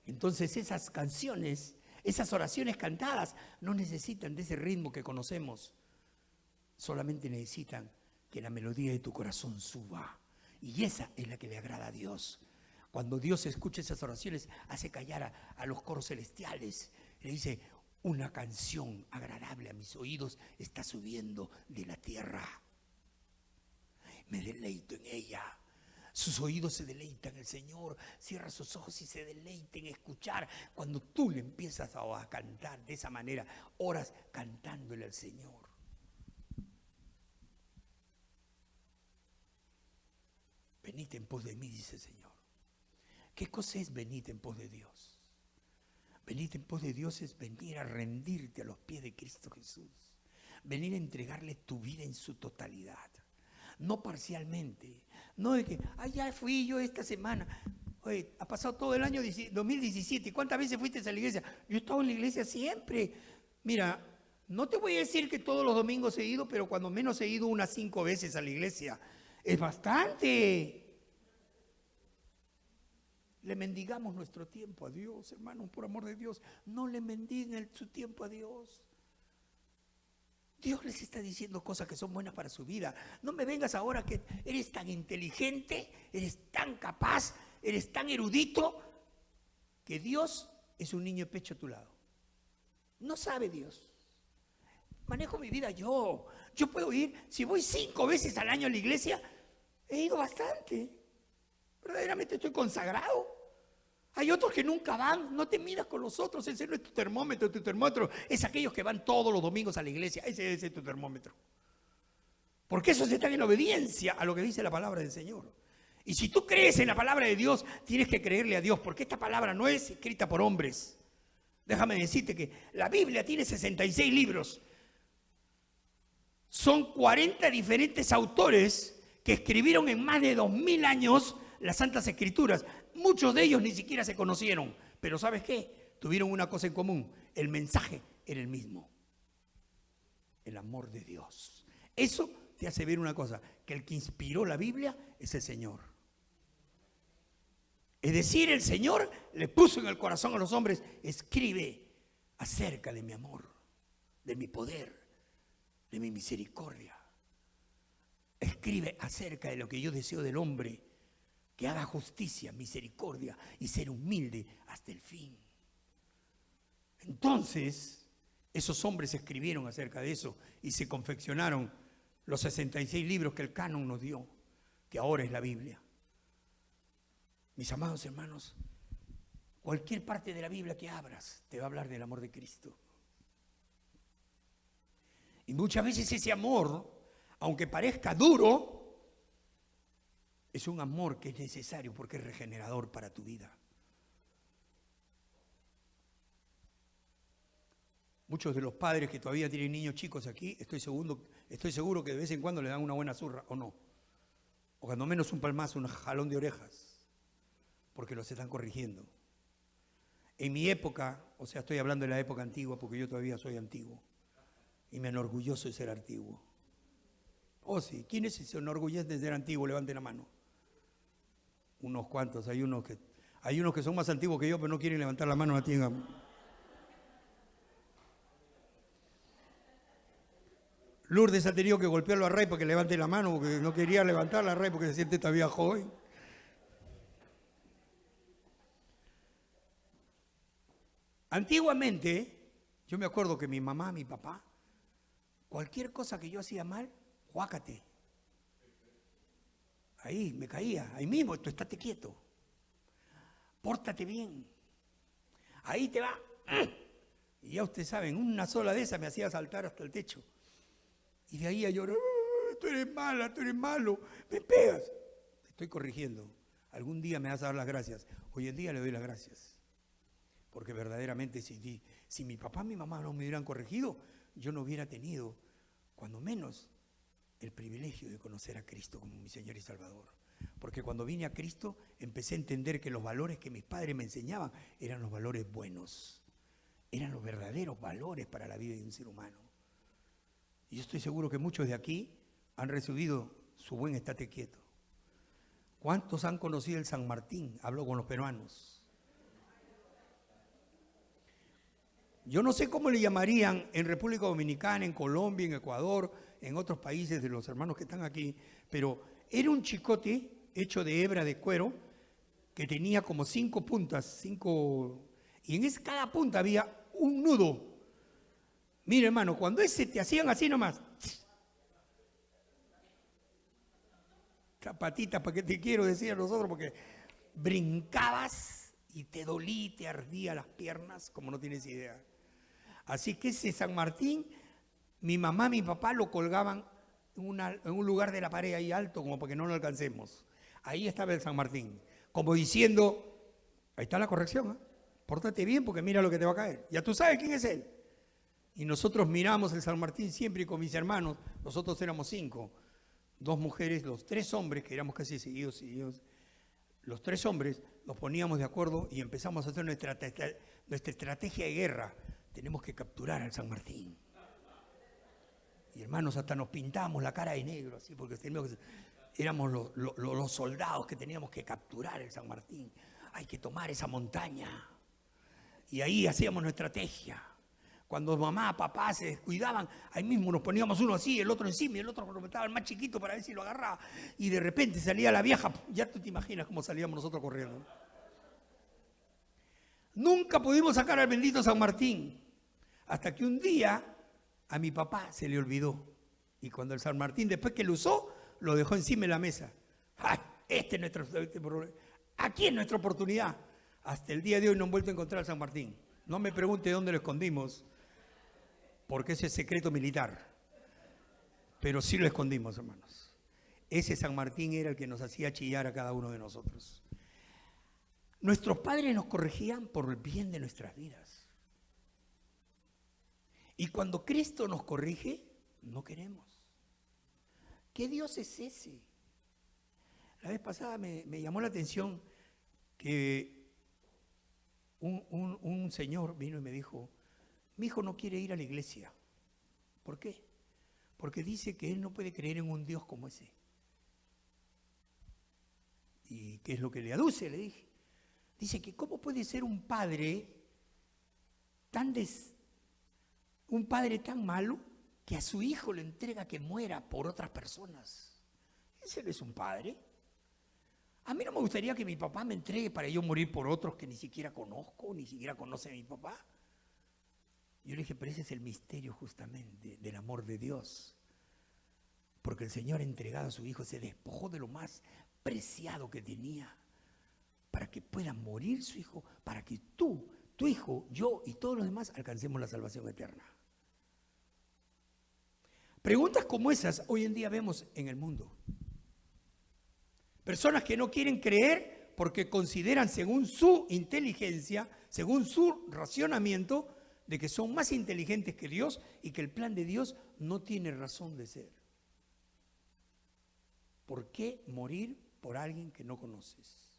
Entonces esas canciones, esas oraciones cantadas, no necesitan de ese ritmo que conocemos. Solamente necesitan que la melodía de tu corazón suba. Y esa es la que le agrada a Dios. Cuando Dios escucha esas oraciones, hace callar a los coros celestiales. Le dice, una canción agradable a mis oídos está subiendo de la tierra. Me deleito en ella. Sus oídos se deleitan en el Señor, cierra sus ojos y se deleita en escuchar. Cuando tú le empiezas a cantar de esa manera, oras cantándole al Señor. Venid en pos de mí, dice el Señor. ¿Qué cosa es venid en pos de Dios? Venir en pos de Dios es venir a rendirte a los pies de Cristo Jesús. Venir a entregarle tu vida en su totalidad. No parcialmente. No de que, ya fui yo esta semana. Oye, ha pasado todo el año 2017. ¿Cuántas veces fuiste a la iglesia? Yo he estado en la iglesia siempre. Mira, no te voy a decir que todos los domingos he ido, pero cuando menos he ido unas 5 veces a la iglesia. Es bastante. Le mendigamos nuestro tiempo a Dios, hermanos, por amor de Dios. No le mendiguen su tiempo a Dios. Dios les está diciendo cosas que son buenas para su vida. No me vengas ahora que eres tan inteligente, eres tan capaz, eres tan erudito, que Dios es un niño de pecho a tu lado. No sabe Dios. Manejo mi vida yo. Yo puedo ir, si voy 5 veces al año a la iglesia, he ido bastante. Verdaderamente estoy consagrado. Hay otros que nunca van. No te midas con los otros. Ese no es tu termómetro. Tu termómetro es aquellos que van todos los domingos a la iglesia. Ese es tu termómetro. Porque esos están en obediencia a lo que dice la palabra del Señor. Y si tú crees en la palabra de Dios, tienes que creerle a Dios, porque esta palabra no es escrita por hombres. Déjame decirte que la Biblia tiene 66 libros. Son 40 diferentes autores que escribieron en más de 2000 años las Santas Escrituras. Muchos de ellos ni siquiera se conocieron, pero ¿sabes qué? Tuvieron una cosa en común: el mensaje era el mismo, el amor de Dios. Eso te hace ver una cosa, que el que inspiró la Biblia es el Señor. Es decir, el Señor le puso en el corazón a los hombres: escribe acerca de mi amor, de mi poder, de mi misericordia. Escribe acerca de lo que yo deseo del hombre, que haga justicia, misericordia y ser humilde hasta el fin. Entonces, esos hombres escribieron acerca de eso y se confeccionaron los 66 libros que el canon nos dio, que ahora es la Biblia. Mis amados hermanos, cualquier parte de la Biblia que abras te va a hablar del amor de Cristo. Y muchas veces ese amor, aunque parezca duro, es un amor que es necesario porque es regenerador para tu vida. Muchos de los padres que todavía tienen niños chicos aquí, estoy seguro que de vez en cuando le dan una buena zurra, o no. O cuando menos un palmazo, un jalón de orejas, porque los están corrigiendo. En mi época, o sea, estoy hablando de la época antigua porque yo todavía soy antiguo y me enorgulloso de ser antiguo. Oh sí, ¿quiénes se enorgullecen de ser antiguo? Levanten la mano. Unos cuantos, hay unos que son más antiguos que yo, pero no quieren levantar la mano. Lourdes ha tenido que golpearlo a Rey para que levante la mano, porque no quería levantarla a Rey porque se siente todavía joven. Antiguamente, yo me acuerdo que mi mamá, mi papá, cualquier cosa que yo hacía mal, juácate. Ahí me caía, ahí mismo, tú estate quieto. Pórtate bien. Ahí te va. Y ya ustedes saben, una sola de esas me hacía saltar hasta el techo. Y de ahí a llorar: tú eres mala, tú eres malo, me pegas. Te estoy corrigiendo. Algún día me vas a dar las gracias. Hoy en día le doy las gracias. Porque verdaderamente si mi papá y mi mamá no me hubieran corregido, yo no hubiera tenido, cuando menos, el privilegio de conocer a Cristo como mi Señor y Salvador. Porque cuando vine a Cristo empecé a entender que los valores que mis padres me enseñaban eran los valores buenos, eran los verdaderos valores para la vida de un ser humano. Y yo estoy seguro que muchos de aquí han recibido su buen estate quieto. ¿Cuántos han conocido el San Martín? Hablo con los peruanos. Yo no sé cómo le llamarían en República Dominicana, en Colombia, en Ecuador, en otros países de los hermanos que están aquí, pero era un chicote hecho de hebra de cuero que tenía como 5 puntas, y en cada punta había un nudo. Mira, hermano, cuando ese te hacían así nomás, Patita, ¿para qué te quiero decir a nosotros? Porque brincabas y te dolía y te ardía las piernas como no tienes idea. Así que ese San Martín, mi mamá, mi papá lo colgaban en un lugar de la pared ahí alto como para que no lo alcancemos. Ahí estaba el San Martín, como diciendo, ahí está la corrección, ¿eh? Pórtate bien porque mira lo que te va a caer. Ya tú sabes quién es él. Y nosotros miramos el San Martín siempre con mis hermanos, nosotros éramos 5, 2 mujeres, los 3 hombres, que éramos casi seguidos, los 3 hombres nos poníamos de acuerdo y empezamos a hacer nuestra estrategia de guerra. Tenemos que capturar al San Martín. Y hermanos, hasta nos pintamos la cara de negro, así, porque éramos los soldados que teníamos que capturar el San Martín. Hay que tomar esa montaña. Y ahí hacíamos nuestra estrategia. Cuando mamá, papá se descuidaban, ahí mismo nos poníamos uno así, el otro encima, y el otro nos metaba el más chiquito para ver si lo agarraba. Y de repente salía la vieja, ya tú te imaginas cómo salíamos nosotros corriendo. Nunca pudimos sacar al bendito San Martín, hasta que un día a mi papá se le olvidó. Y cuando el San Martín, después que lo usó, lo dejó encima de la mesa. ¡Ay! Aquí es nuestra oportunidad. Hasta el día de hoy no han vuelto a encontrar al San Martín. No me pregunte dónde lo escondimos, porque ese es secreto militar. Pero sí lo escondimos, hermanos. Ese San Martín era el que nos hacía chillar a cada uno de nosotros. Nuestros padres nos corregían por el bien de nuestras vidas. Y cuando Cristo nos corrige, no queremos. ¿Qué Dios es ese? La vez pasada me llamó la atención que un señor vino y me dijo, mi hijo no quiere ir a la iglesia. ¿Por qué? Porque dice que él no puede creer en un Dios como ese. ¿Y qué es lo que le aduce? Le dije. Dice que cómo puede ser un padre tan malo que a su hijo le entrega que muera por otras personas. Ese no es un padre. A mí no me gustaría que mi papá me entregue para yo morir por otros que ni siquiera conozco, ni siquiera conoce a mi papá. Yo le dije, pero ese es el misterio justamente del amor de Dios. Porque el Señor ha entregado a su hijo, se despojó de lo más preciado que tenía para que pueda morir su hijo, para que tú, tu hijo, yo y todos los demás alcancemos la salvación eterna. Preguntas como esas hoy en día vemos en el mundo. Personas que no quieren creer porque consideran según su inteligencia, según su racionamiento, de que son más inteligentes que Dios y que el plan de Dios no tiene razón de ser. ¿Por qué morir por alguien que no conoces?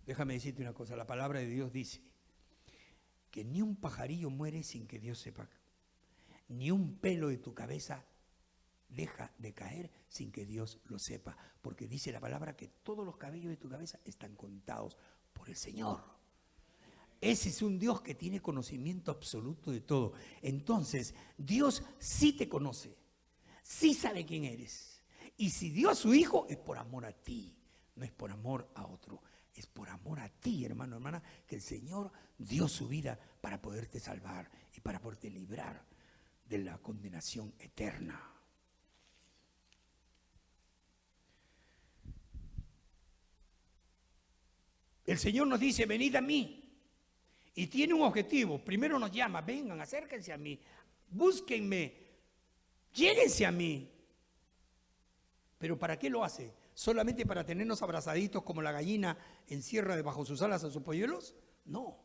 Déjame decirte una cosa, la palabra de Dios dice que ni un pajarillo muere sin que Dios sepa, ni un pelo de tu cabeza deja de caer sin que Dios lo sepa, porque dice la palabra que todos los cabellos de tu cabeza están contados por el Señor. Ese es un Dios que tiene conocimiento absoluto de todo. Entonces, Dios sí te conoce, sí sabe quién eres. Y si dio a su Hijo, es por amor a ti, no es por amor a otro. Es por amor a ti, hermano, hermana, que el Señor dio su vida para poderte salvar y para poderte librar de la condenación eterna. El Señor nos dice, venid a mí. Y tiene un objetivo. Primero nos llama, vengan, acérquense a mí, búsquenme, lléguense a mí. ¿Pero para qué lo hace? ¿Solamente para tenernos abrazaditos como la gallina encierra debajo sus alas a sus polluelos? No.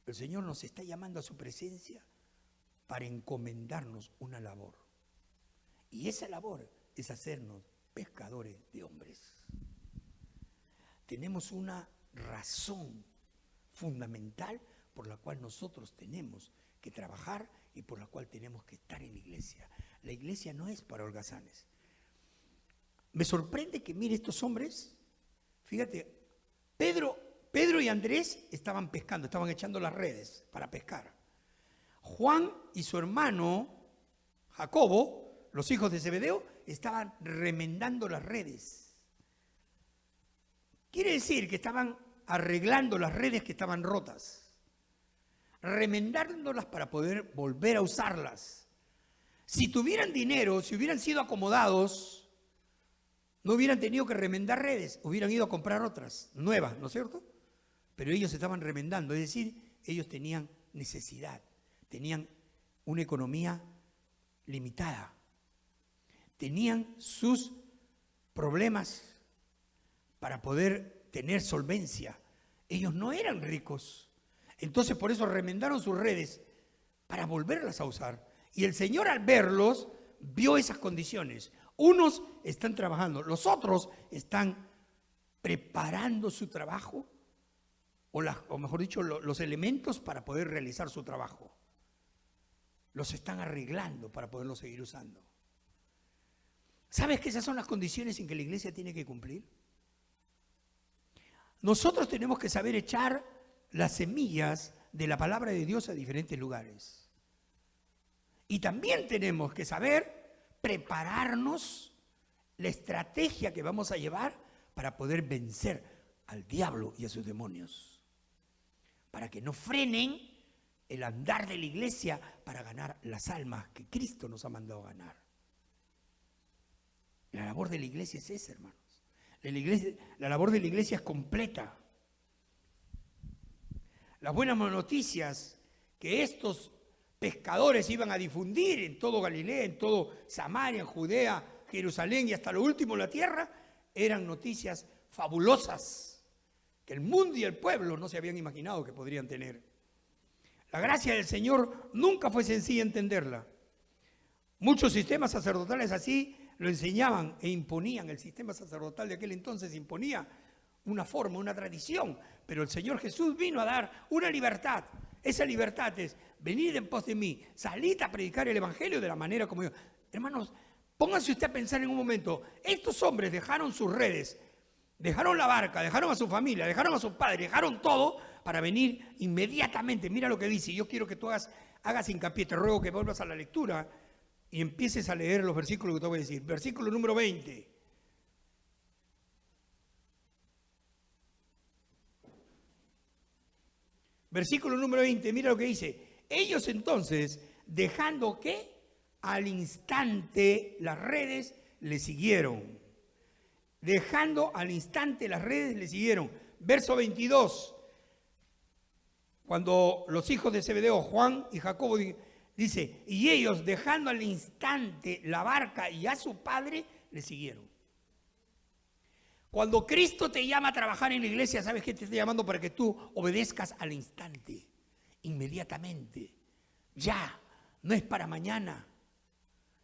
El Señor nos está llamando a su presencia para encomendarnos una labor. Y esa labor es hacernos pescadores de hombres. Tenemos una razón fundamental por la cual nosotros tenemos que trabajar y por la cual tenemos que estar en la iglesia. La iglesia no es para holgazanes. Me sorprende que, mire, estos hombres, fíjate, Pedro y Andrés estaban pescando, estaban echando las redes para pescar. Juan y su hermano Jacobo, los hijos de Zebedeo, estaban remendando las redes. Quiere decir que estaban arreglando las redes que estaban rotas, remendándolas para poder volver a usarlas. Si tuvieran dinero, si hubieran sido acomodados, no hubieran tenido que remendar redes, hubieran ido a comprar otras, nuevas, ¿no es cierto? Pero ellos estaban remendando, es decir, ellos tenían necesidad, tenían una economía limitada, tenían sus problemas para poder tener solvencia. Ellos no eran ricos, entonces por eso remendaron sus redes para volverlas a usar. Y el Señor, al verlos, vio esas condiciones. Unos están trabajando, los otros están preparando su trabajo, o mejor dicho, los elementos para poder realizar su trabajo. Los están arreglando para poderlos seguir usando. ¿Sabes que esas son las condiciones en que la iglesia tiene que cumplir? Nosotros tenemos que saber echar las semillas de la palabra de Dios a diferentes lugares. Y también tenemos que saber prepararnos la estrategia que vamos a llevar para poder vencer al diablo y a sus demonios. Para que no frenen el andar de la iglesia para ganar las almas que Cristo nos ha mandado a ganar. La labor de la iglesia es esa, hermanos. La labor de la iglesia es completa. Las buenas noticias que estos pescadores iban a difundir en todo Galilea, en todo Samaria, en Judea, Jerusalén y hasta lo último en la tierra, eran noticias fabulosas que el mundo y el pueblo no se habían imaginado que podrían tener. La gracia del Señor nunca fue sencilla entenderla. Muchos sistemas sacerdotales así lo enseñaban e imponían. El sistema sacerdotal de aquel entonces imponía una forma, una tradición, pero el Señor Jesús vino a dar una libertad. Esa libertad es: venid en pos de mí, salid a predicar el evangelio de la manera como yo. Hermanos, pónganse usted a pensar en un momento. Estos hombres dejaron sus redes, dejaron la barca, dejaron a su familia, dejaron a sus padres, dejaron todo para venir inmediatamente. Mira lo que dice. Yo quiero que tú hagas hincapié. Te ruego que vuelvas a la lectura y empieces a leer los versículos que te voy a decir. Versículo número 20. Versículo número 20, mira lo que dice. Ellos entonces, dejando que al instante las redes, le siguieron. Dejando al instante las redes, le siguieron. Verso 22. Cuando los hijos de Zebedeo, Juan y Jacobo, dice, y ellos dejando al instante la barca y a su padre, le siguieron. Cuando Cristo te llama a trabajar en la iglesia, ¿sabes qué te está llamando? Para que tú obedezcas al instante, inmediatamente, ya, no es para mañana,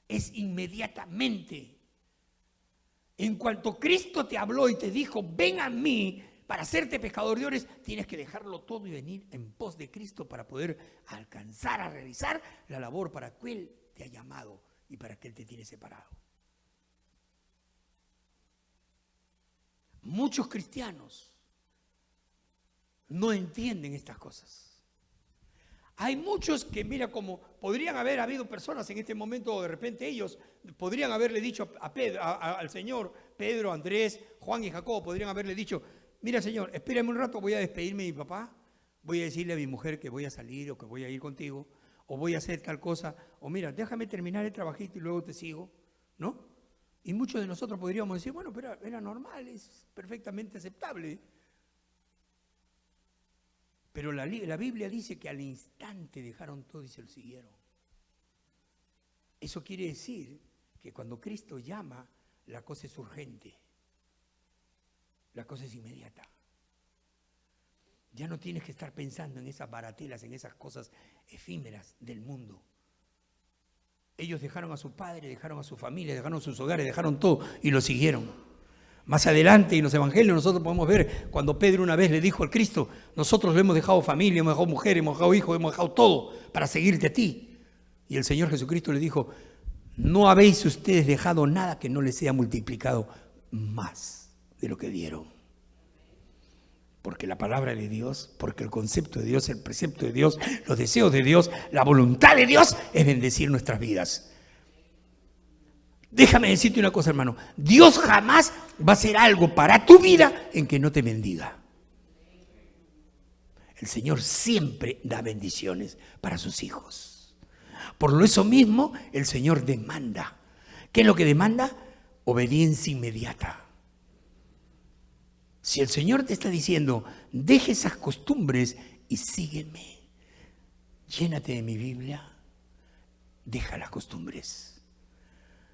es inmediatamente. En cuanto Cristo te habló y te dijo, ven a mí para hacerte pescador de hombres, tienes que dejarlo todo y venir en pos de Cristo para poder alcanzar a realizar la labor para que Él te ha llamado y para que Él te tiene separado. Muchos cristianos no entienden estas cosas. Hay muchos que, mira, como podrían haber habido personas en este momento, o de repente ellos podrían haberle dicho al Señor, Pedro, Andrés, Juan y Jacobo, podrían haberle dicho, mira Señor, espérame un rato, voy a despedirme de mi papá, voy a decirle a mi mujer que voy a salir o que voy a ir contigo, o voy a hacer tal cosa, o mira, déjame terminar el trabajito y luego te sigo, ¿no? Y muchos de nosotros podríamos decir, bueno, pero era normal, es perfectamente aceptable. Pero la Biblia dice que al instante dejaron todo y se lo siguieron. Eso quiere decir que cuando Cristo llama, la cosa es urgente. La cosa es inmediata. Ya no tienes que estar pensando en esas baratelas, en esas cosas efímeras del mundo. Ellos dejaron a su padre, dejaron a su familia, dejaron sus hogares, dejaron todo y lo siguieron. Más adelante en los evangelios nosotros podemos ver cuando Pedro una vez le dijo al Cristo, nosotros hemos dejado familia, hemos dejado mujer, hemos dejado hijos, hemos dejado todo para seguirte a ti. Y el Señor Jesucristo le dijo, no habéis ustedes dejado nada que no les sea multiplicado más de lo que dieron. Porque la palabra de Dios, porque el concepto de Dios, el precepto de Dios, los deseos de Dios, la voluntad de Dios es bendecir nuestras vidas. Déjame decirte una cosa, hermano. Dios jamás va a hacer algo para tu vida en que no te bendiga. El Señor siempre da bendiciones para sus hijos. Por eso mismo el Señor demanda. ¿Qué es lo que demanda? Obediencia inmediata. Si el Señor te está diciendo, deje esas costumbres y sígueme, llénate de mi Biblia, deja las costumbres.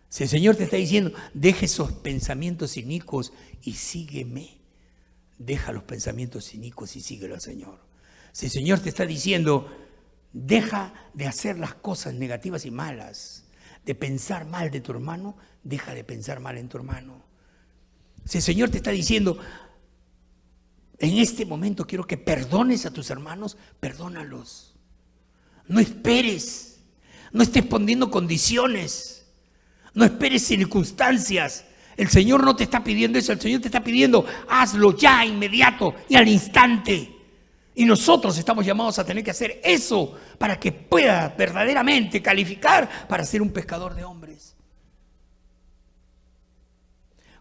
Si el Señor te está diciendo, deje esos pensamientos inicuos y sígueme, deja los pensamientos inicuos y síguelo al Señor. Si el Señor te está diciendo, deja de hacer las cosas negativas y malas, de pensar mal de tu hermano, deja de pensar mal en tu hermano. Si el Señor te está diciendo, en este momento quiero que perdones a tus hermanos, perdónalos. No esperes, no estés poniendo condiciones, no esperes circunstancias. El Señor no te está pidiendo eso, el Señor te está pidiendo, hazlo ya, inmediato y al instante. Y nosotros estamos llamados a tener que hacer eso para que pueda verdaderamente calificar para ser un pescador de hombres.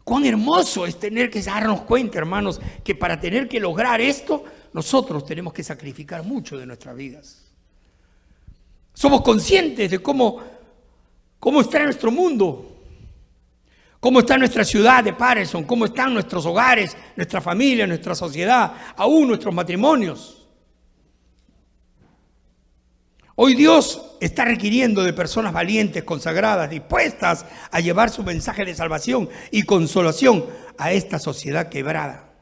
Cuán hermoso es tener que darnos cuenta, hermanos, que para tener que lograr esto, nosotros tenemos que sacrificar mucho de nuestras vidas. Somos conscientes de cómo está nuestro mundo, cómo está nuestra ciudad de Patterson, cómo están nuestros hogares, nuestra familia, nuestra sociedad, aún nuestros matrimonios. Hoy Dios está requiriendo de personas valientes, consagradas, dispuestas a llevar su mensaje de salvación y consolación a esta sociedad quebrada.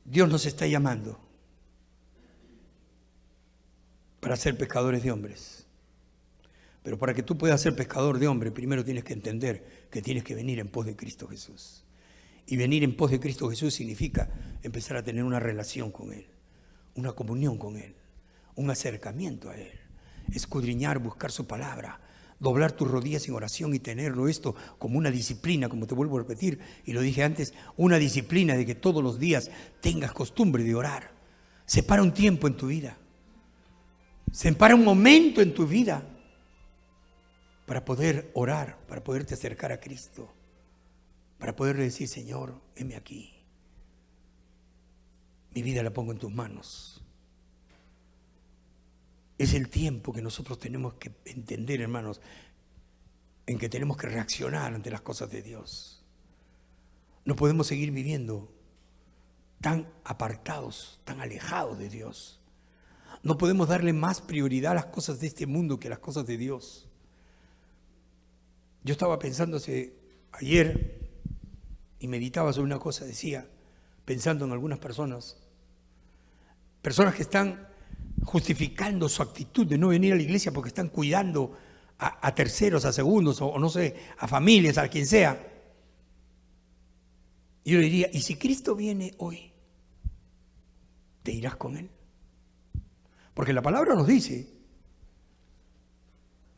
Dios nos está llamando para ser pescadores de hombres. Pero para que tú puedas ser pescador de hombres, primero tienes que entender que tienes que venir en pos de Cristo Jesús. Y venir en pos de Cristo Jesús significa empezar a tener una relación con Él, una comunión con Él, un acercamiento a Él, escudriñar, buscar su palabra, doblar tus rodillas en oración y tenerlo esto como una disciplina, como te vuelvo a repetir, y lo dije antes, una disciplina de que todos los días tengas costumbre de orar. Separa un tiempo en tu vida, separa un momento en tu vida para poder orar, para poderte acercar a Cristo, para poderle decir, Señor, heme aquí, mi vida la pongo en tus manos. Es el tiempo que nosotros tenemos que entender, hermanos, en que tenemos que reaccionar ante las cosas de Dios. No podemos seguir viviendo tan apartados, tan alejados de Dios. No podemos darle más prioridad a las cosas de este mundo que a las cosas de Dios. Yo estaba pensando ayer y meditaba sobre una cosa, decía, pensando en algunas personas que están justificando su actitud de no venir a la iglesia porque están cuidando a terceros, a segundos, o no sé, a familias, a quien sea. Y yo le diría, ¿y si Cristo viene hoy? ¿Te irás con Él? Porque la palabra nos dice,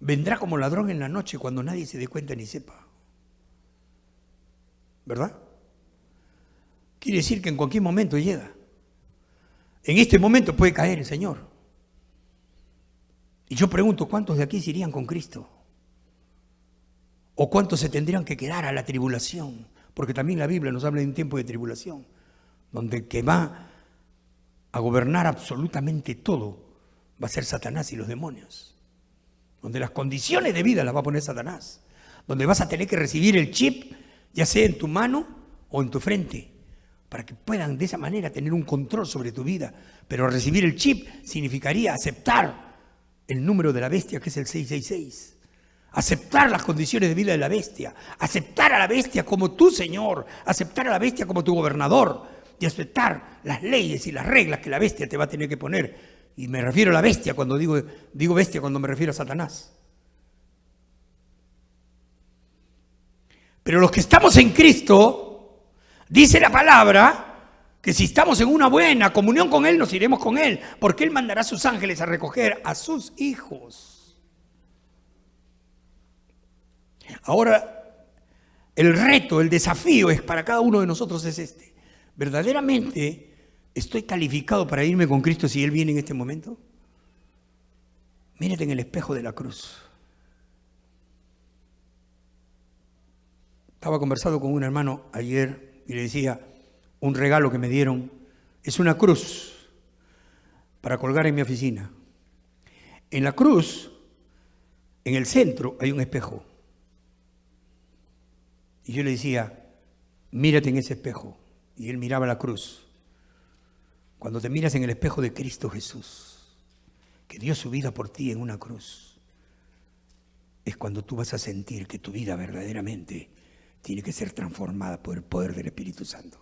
vendrá como ladrón en la noche cuando nadie se dé cuenta ni sepa. ¿Verdad? Quiere decir que en cualquier momento llega. En este momento puede caer el Señor. Y yo pregunto, ¿cuántos de aquí se irían con Cristo? ¿O cuántos se tendrían que quedar a la tribulación? Porque también la Biblia nos habla de un tiempo de tribulación, donde el que va a gobernar absolutamente todo va a ser Satanás y los demonios. Donde las condiciones de vida las va a poner Satanás. Donde vas a tener que recibir el chip, ya sea en tu mano o en tu frente, para que puedan de esa manera tener un control sobre tu vida. Pero recibir el chip significaría aceptar el número de la bestia, que es el 666. Aceptar las condiciones de vida de la bestia. Aceptar a la bestia como tu Señor. Aceptar a la bestia como tu gobernador. Y aceptar las leyes y las reglas que la bestia te va a tener que poner. Y me refiero a la bestia cuando digo bestia, cuando me refiero a Satanás. Pero los que estamos en Cristo, dice la palabra, que si estamos en una buena comunión con Él, nos iremos con Él, porque Él mandará a sus ángeles a recoger a sus hijos. Ahora, el reto, el desafío es para cada uno de nosotros es este. ¿Verdaderamente estoy calificado para irme con Cristo si Él viene en este momento? Mírate en el espejo de la cruz. Estaba conversando con un hermano ayer y le decía, un regalo que me dieron es una cruz para colgar en mi oficina. En la cruz, en el centro, hay un espejo. Y yo le decía, mírate en ese espejo. Y él miraba la cruz. Cuando te miras en el espejo de Cristo Jesús, que dio su vida por ti en una cruz, es cuando tú vas a sentir que tu vida verdaderamente tiene que ser transformada por el poder del Espíritu Santo.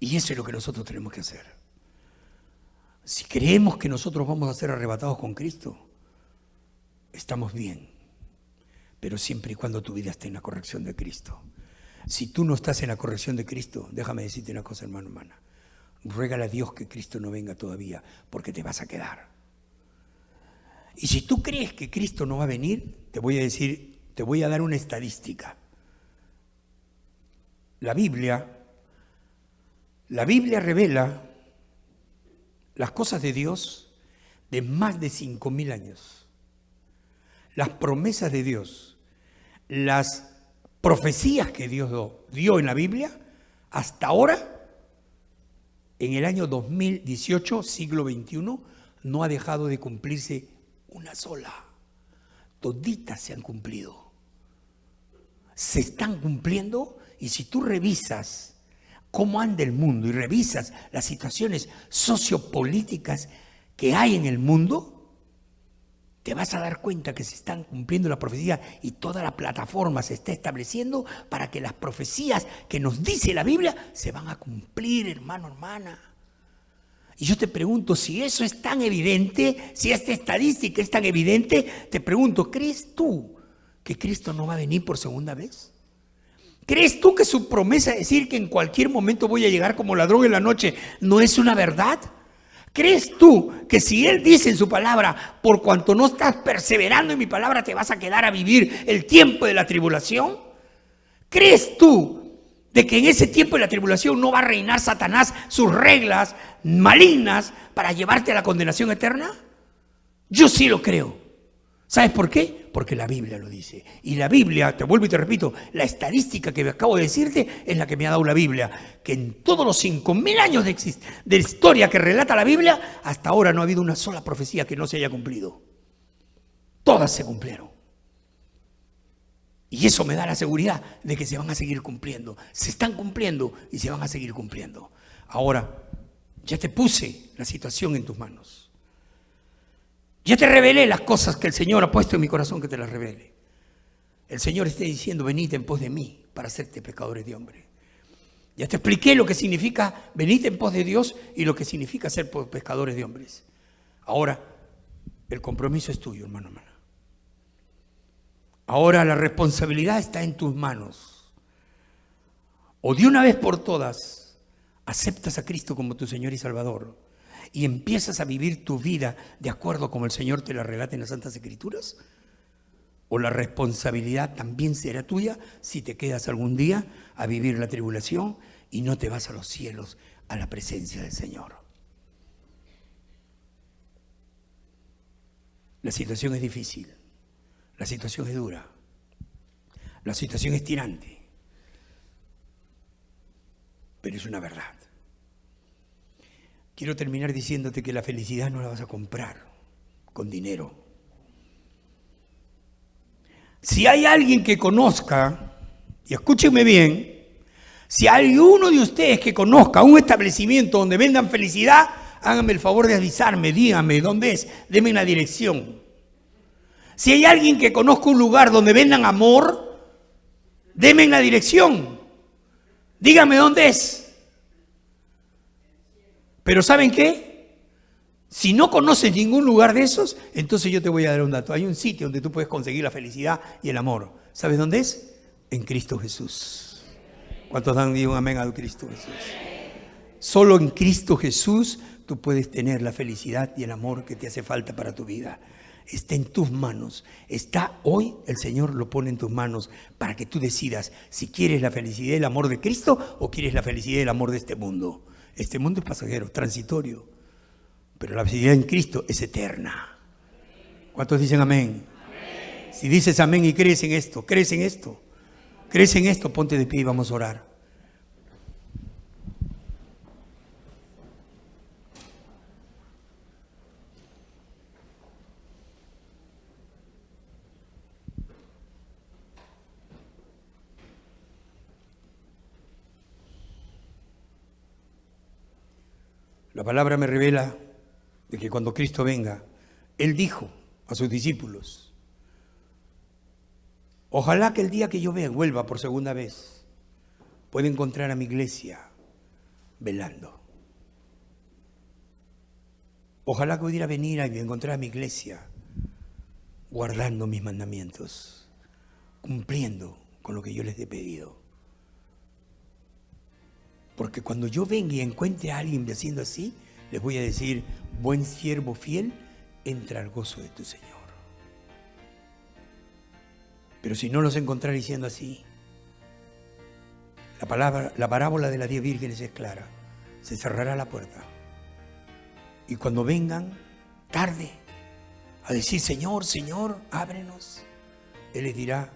Y eso es lo que nosotros tenemos que hacer. Si creemos que nosotros vamos a ser arrebatados con Cristo, estamos bien, pero siempre y cuando tu vida esté en la corrección de Cristo. Si tú no estás en la corrección de Cristo, déjame decirte una cosa, hermano, hermana. Ruégale a Dios que Cristo no venga todavía, porque te vas a quedar. Y si tú crees que Cristo no va a venir, te voy a dar una estadística. La Biblia revela las cosas de Dios de más de 5.000 años. Las promesas de Dios, las profecías que Dios dio en la Biblia, hasta ahora, en el año 2018, siglo XXI, no ha dejado de cumplirse una sola. Toditas se han cumplido. Se están cumpliendo, y si tú revisas cómo anda el mundo y revisas las situaciones sociopolíticas que hay en el mundo, te vas a dar cuenta que se están cumpliendo las profecías y toda la plataforma se está estableciendo para que las profecías que nos dice la Biblia se van a cumplir, hermano, hermana. Y yo te pregunto, si eso es tan evidente, si esta estadística es tan evidente, te pregunto, ¿crees tú que Cristo no va a venir por segunda vez? ¿Crees tú que su promesa de decir que en cualquier momento voy a llegar como ladrón en la noche no es una verdad? ¿Crees tú que si Él dice en su palabra, por cuanto no estás perseverando en mi palabra, te vas a quedar a vivir el tiempo de la tribulación? ¿Crees tú de que en ese tiempo de la tribulación no va a reinar Satanás sus reglas malignas para llevarte a la condenación eterna? Yo sí lo creo. ¿Sabes por qué? Porque la Biblia lo dice. Y la Biblia, te vuelvo y te repito, la estadística que acabo de decirte es la que me ha dado la Biblia. Que en todos los 5.000 años de historia que relata la Biblia, hasta ahora no ha habido una sola profecía que no se haya cumplido. Todas se cumplieron. Y eso me da la seguridad de que se van a seguir cumpliendo. Se están cumpliendo y se van a seguir cumpliendo. Ahora, ya te puse la situación en tus manos. Ya te revelé las cosas que el Señor ha puesto en mi corazón que te las revele. El Señor está diciendo, venid en pos de mí para hacerte pecadores de hombre. Ya te expliqué lo que significa venid en pos de Dios y lo que significa ser pescadores de hombres. Ahora, el compromiso es tuyo, hermano, hermana. Ahora la responsabilidad está en tus manos. O de una vez por todas, aceptas a Cristo como tu Señor y Salvador y empiezas a vivir tu vida de acuerdo como el Señor te la relata en las Santas Escrituras, o la responsabilidad también será tuya si te quedas algún día a vivir la tribulación y no te vas a los cielos, a la presencia del Señor. La situación es difícil, la situación es dura, la situación es tirante, pero es una verdad. Quiero terminar diciéndote que la felicidad no la vas a comprar con dinero. Si hay alguien que conozca, y escúchenme bien, si hay uno de ustedes que conozca un establecimiento donde vendan felicidad, háganme el favor de avisarme, díganme dónde es, denme una dirección. Si hay alguien que conozca un lugar donde vendan amor, denme la dirección, díganme dónde es. Pero ¿saben qué? Si no conoces ningún lugar de esos, entonces yo te voy a dar un dato. Hay un sitio donde tú puedes conseguir la felicidad y el amor. ¿Sabes dónde es? En Cristo Jesús. ¿Cuántos dan un amén a Cristo Jesús? Solo en Cristo Jesús tú puedes tener la felicidad y el amor que te hace falta para tu vida. Está en tus manos. Está hoy, el Señor lo pone en tus manos para que tú decidas si quieres la felicidad y el amor de Cristo o quieres la felicidad y el amor de este mundo. Este mundo es pasajero, transitorio, pero la felicidad en Cristo es eterna. ¿Cuántos dicen amén? Amén. Si dices amén y crees en esto, ponte de pie y vamos a orar. La palabra me revela de que cuando Cristo venga, Él dijo a sus discípulos: ojalá que el día que yo vuelva por segunda vez, pueda encontrar a mi iglesia velando. Ojalá que pudiera venir y encontrar a mi iglesia guardando mis mandamientos, cumpliendo con lo que yo les he pedido. Porque cuando yo venga y encuentre a alguien haciendo así, les voy a decir: buen siervo fiel, entra al gozo de tu Señor. Pero si no los encontraré diciendo así, la parábola de las 10 vírgenes es clara: se cerrará la puerta. Y cuando vengan tarde a decir: Señor, Señor, ábrenos, Él les dirá: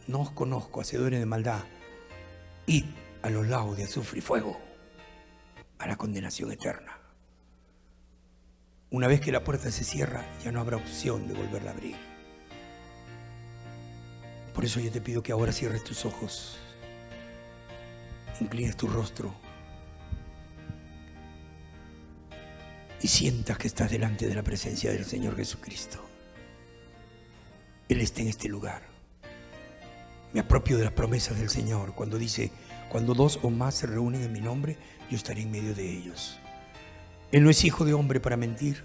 no os conozco, hacedores de maldad, id a los lagos de azufre y fuego, a la condenación eterna. Una vez que la puerta se cierra, ya no habrá opción de volverla a abrir. Por eso yo te pido que ahora cierres tus ojos, inclines tu rostro y sientas que estás delante de la presencia del Señor Jesucristo. Él está en este lugar. Me apropio de las promesas del Señor cuando dice: cuando 2 o más se reúnen en mi nombre, yo estaré en medio de ellos. Él no es hijo de hombre para mentir.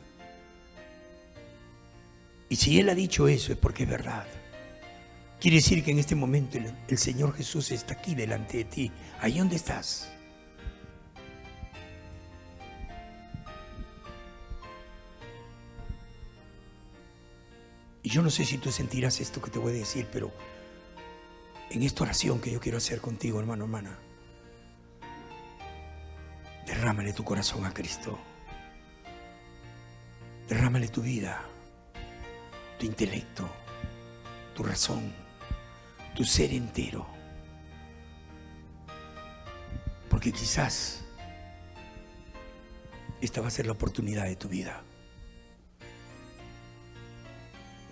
Y si Él ha dicho eso es porque es verdad. Quiere decir que en este momento el Señor Jesús está aquí delante de ti, ahí donde estás. Y yo no sé si tú sentirás esto que te voy a decir, pero en esta oración que yo quiero hacer contigo, hermano, hermana, derrámale tu corazón a Cristo. Derrámale tu vida, tu intelecto, tu razón, tu ser entero. Porque quizás esta va a ser la oportunidad de tu vida.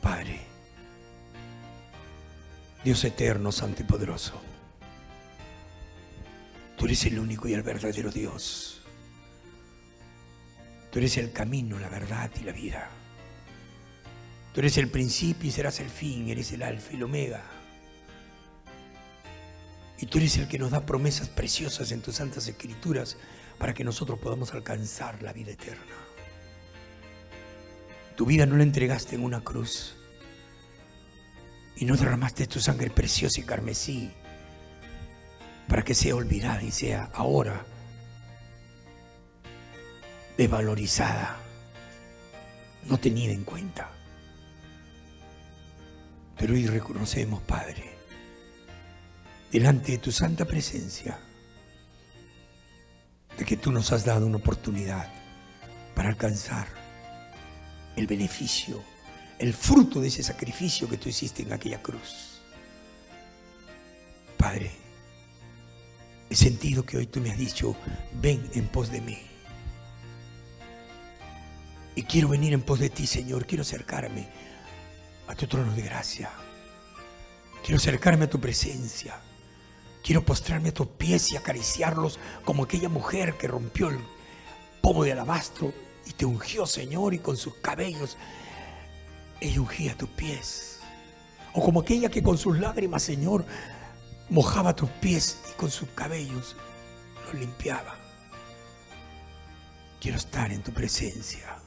Padre, Dios eterno, santo y poderoso, tú eres el único y el verdadero Dios. Tú eres el camino, la verdad y la vida. Tú eres el principio y serás el fin, eres el alfa y el omega. Y tú eres el que nos da promesas preciosas en tus santas escrituras para que nosotros podamos alcanzar la vida eterna. Tu vida no la entregaste en una cruz y no derramaste tu sangre preciosa y carmesí para que sea olvidada y sea ahora desvalorizada, no tenida en cuenta. Pero hoy reconocemos, Padre, delante de tu santa presencia, de que tú nos has dado una oportunidad para alcanzar el beneficio, el fruto de ese sacrificio que tú hiciste en aquella cruz. Padre, he sentido que hoy tú me has dicho: ven en pos de mí. Y quiero venir en pos de ti, Señor. Quiero acercarme a tu trono de gracia. Quiero acercarme a tu presencia. Quiero postrarme a tus pies y acariciarlos como aquella mujer que rompió el pomo de alabastro y te ungió, Señor, y con sus cabellos ella ungía tus pies. O como aquella que con sus lágrimas, Señor, mojaba tus pies y con sus cabellos los limpiaba. Quiero estar en tu presencia.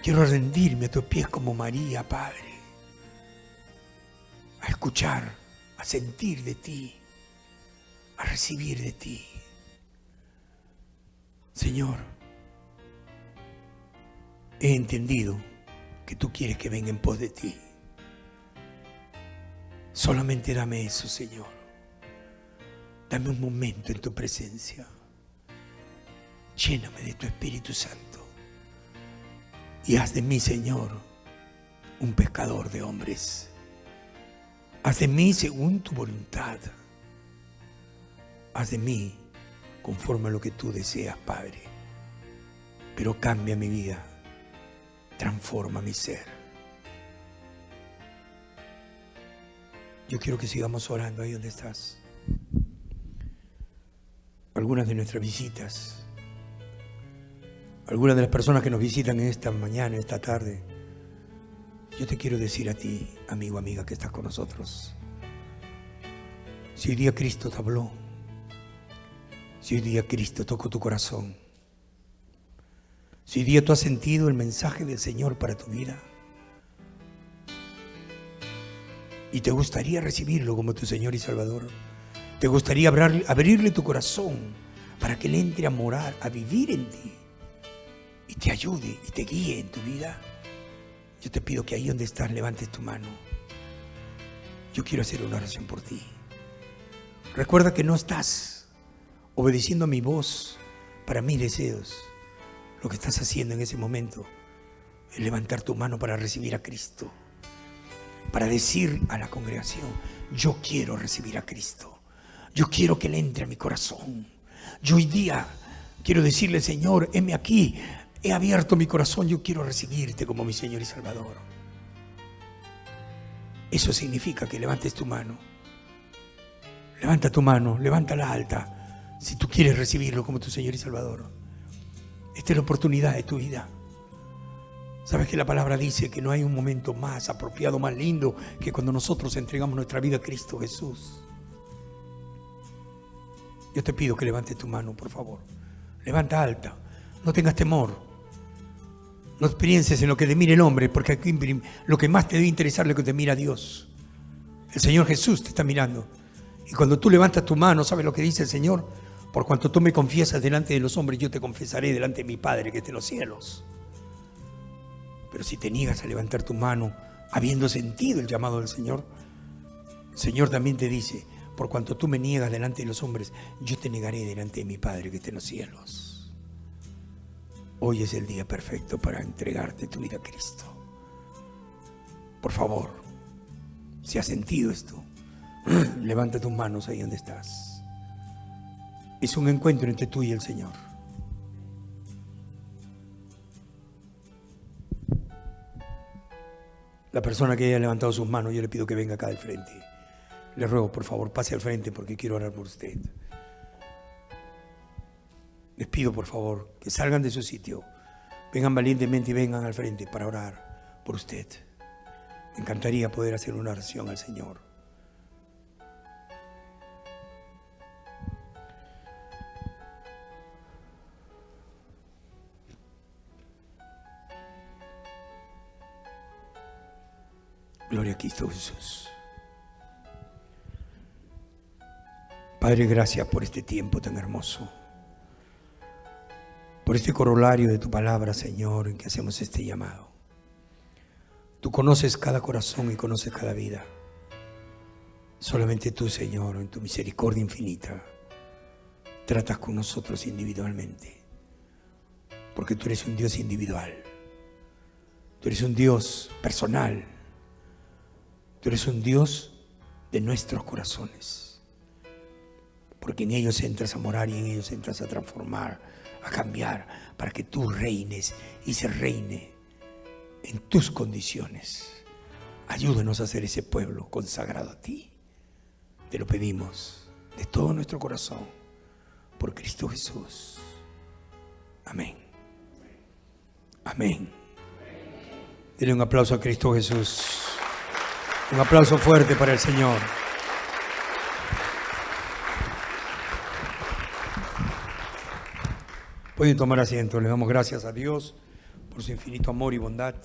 Quiero rendirme a tus pies como María, Padre, a escuchar, a sentir de ti, a recibir de ti. Señor, he entendido que tú quieres que venga en pos de ti. Solamente dame eso, Señor. Dame un momento en tu presencia. Lléname de tu Espíritu Santo. Y haz de mí, Señor, un pescador de hombres. Haz de mí según tu voluntad. Haz de mí conforme a lo que tú deseas, Padre. Pero cambia mi vida, transforma mi ser. Yo quiero que sigamos orando ahí donde estás. Algunas de nuestras visitas Algunas de las personas que nos visitan en esta mañana, esta tarde, yo te quiero decir a ti, amigo, amiga, que estás con nosotros. Si hoy día Cristo te habló, si hoy día Cristo tocó tu corazón, si hoy día tú has sentido el mensaje del Señor para tu vida y te gustaría recibirlo como tu Señor y Salvador, te gustaría abrirle tu corazón para que Él entre a morar, a vivir en ti y te ayude y te guíe en tu vida, yo te pido que ahí donde estás levantes tu mano. Yo quiero hacer una oración por ti. Recuerda que no estás obedeciendo a mi voz para mis deseos. Lo que estás haciendo en ese momento es levantar tu mano para recibir a Cristo, para decir a la congregación: yo quiero recibir a Cristo, yo quiero que Él entre a mi corazón. Yo hoy día quiero decirle: Señor, heme aquí, he abierto mi corazón, yo quiero recibirte como mi Señor y Salvador. Eso significa que levantes tu mano. Levanta tu mano, levántala alta, si tú quieres recibirlo como tu Señor y Salvador. Esta es la oportunidad de tu vida. Sabes que la palabra dice que no hay un momento más apropiado, más lindo, que cuando nosotros entregamos nuestra vida a Cristo Jesús. Yo te pido que levantes tu mano, por favor. Levanta alta, no tengas temor. No pienses en lo que te mire el hombre, porque aquí lo que más te debe interesar es lo que te mira Dios. El Señor Jesús te está mirando. Y cuando tú levantas tu mano, ¿sabes lo que dice el Señor? Por cuanto tú me confiesas delante de los hombres, yo te confesaré delante de mi Padre que está en los cielos. Pero si te niegas a levantar tu mano, habiendo sentido el llamado del Señor, el Señor también te dice: por cuanto tú me niegas delante de los hombres, yo te negaré delante de mi Padre que está en los cielos. Hoy es el día perfecto para entregarte tu vida a Cristo. Por favor, si has sentido esto, levanta tus manos ahí donde estás. Es un encuentro entre tú y el Señor. La persona que haya levantado sus manos, yo le pido que venga acá al frente. Le ruego, por favor, pase al frente porque quiero orar por usted. Les pido, por favor, que salgan de su sitio, vengan valientemente y vengan al frente para orar por usted. Me encantaría poder hacer una oración al Señor. Gloria a Cristo Jesús. Padre, gracias por este tiempo tan hermoso, por este corolario de tu palabra, Señor, en que hacemos este llamado. Tú conoces cada corazón y conoces cada vida. Solamente tú, Señor, en tu misericordia infinita, tratas con nosotros individualmente, porque tú eres un Dios individual. Tú eres un Dios personal. Tú eres un Dios de nuestros corazones, porque en ellos entras a morar y en ellos entras a transformar, a cambiar, para que tú reines y se reine en tus condiciones. Ayúdanos a ser ese pueblo consagrado a ti. Te lo pedimos de todo nuestro corazón, por Cristo Jesús. Amén. Amén. Dile un aplauso a Cristo Jesús. Un aplauso fuerte para el Señor. Pueden tomar asiento. Le damos gracias a Dios por su infinito amor y bondad.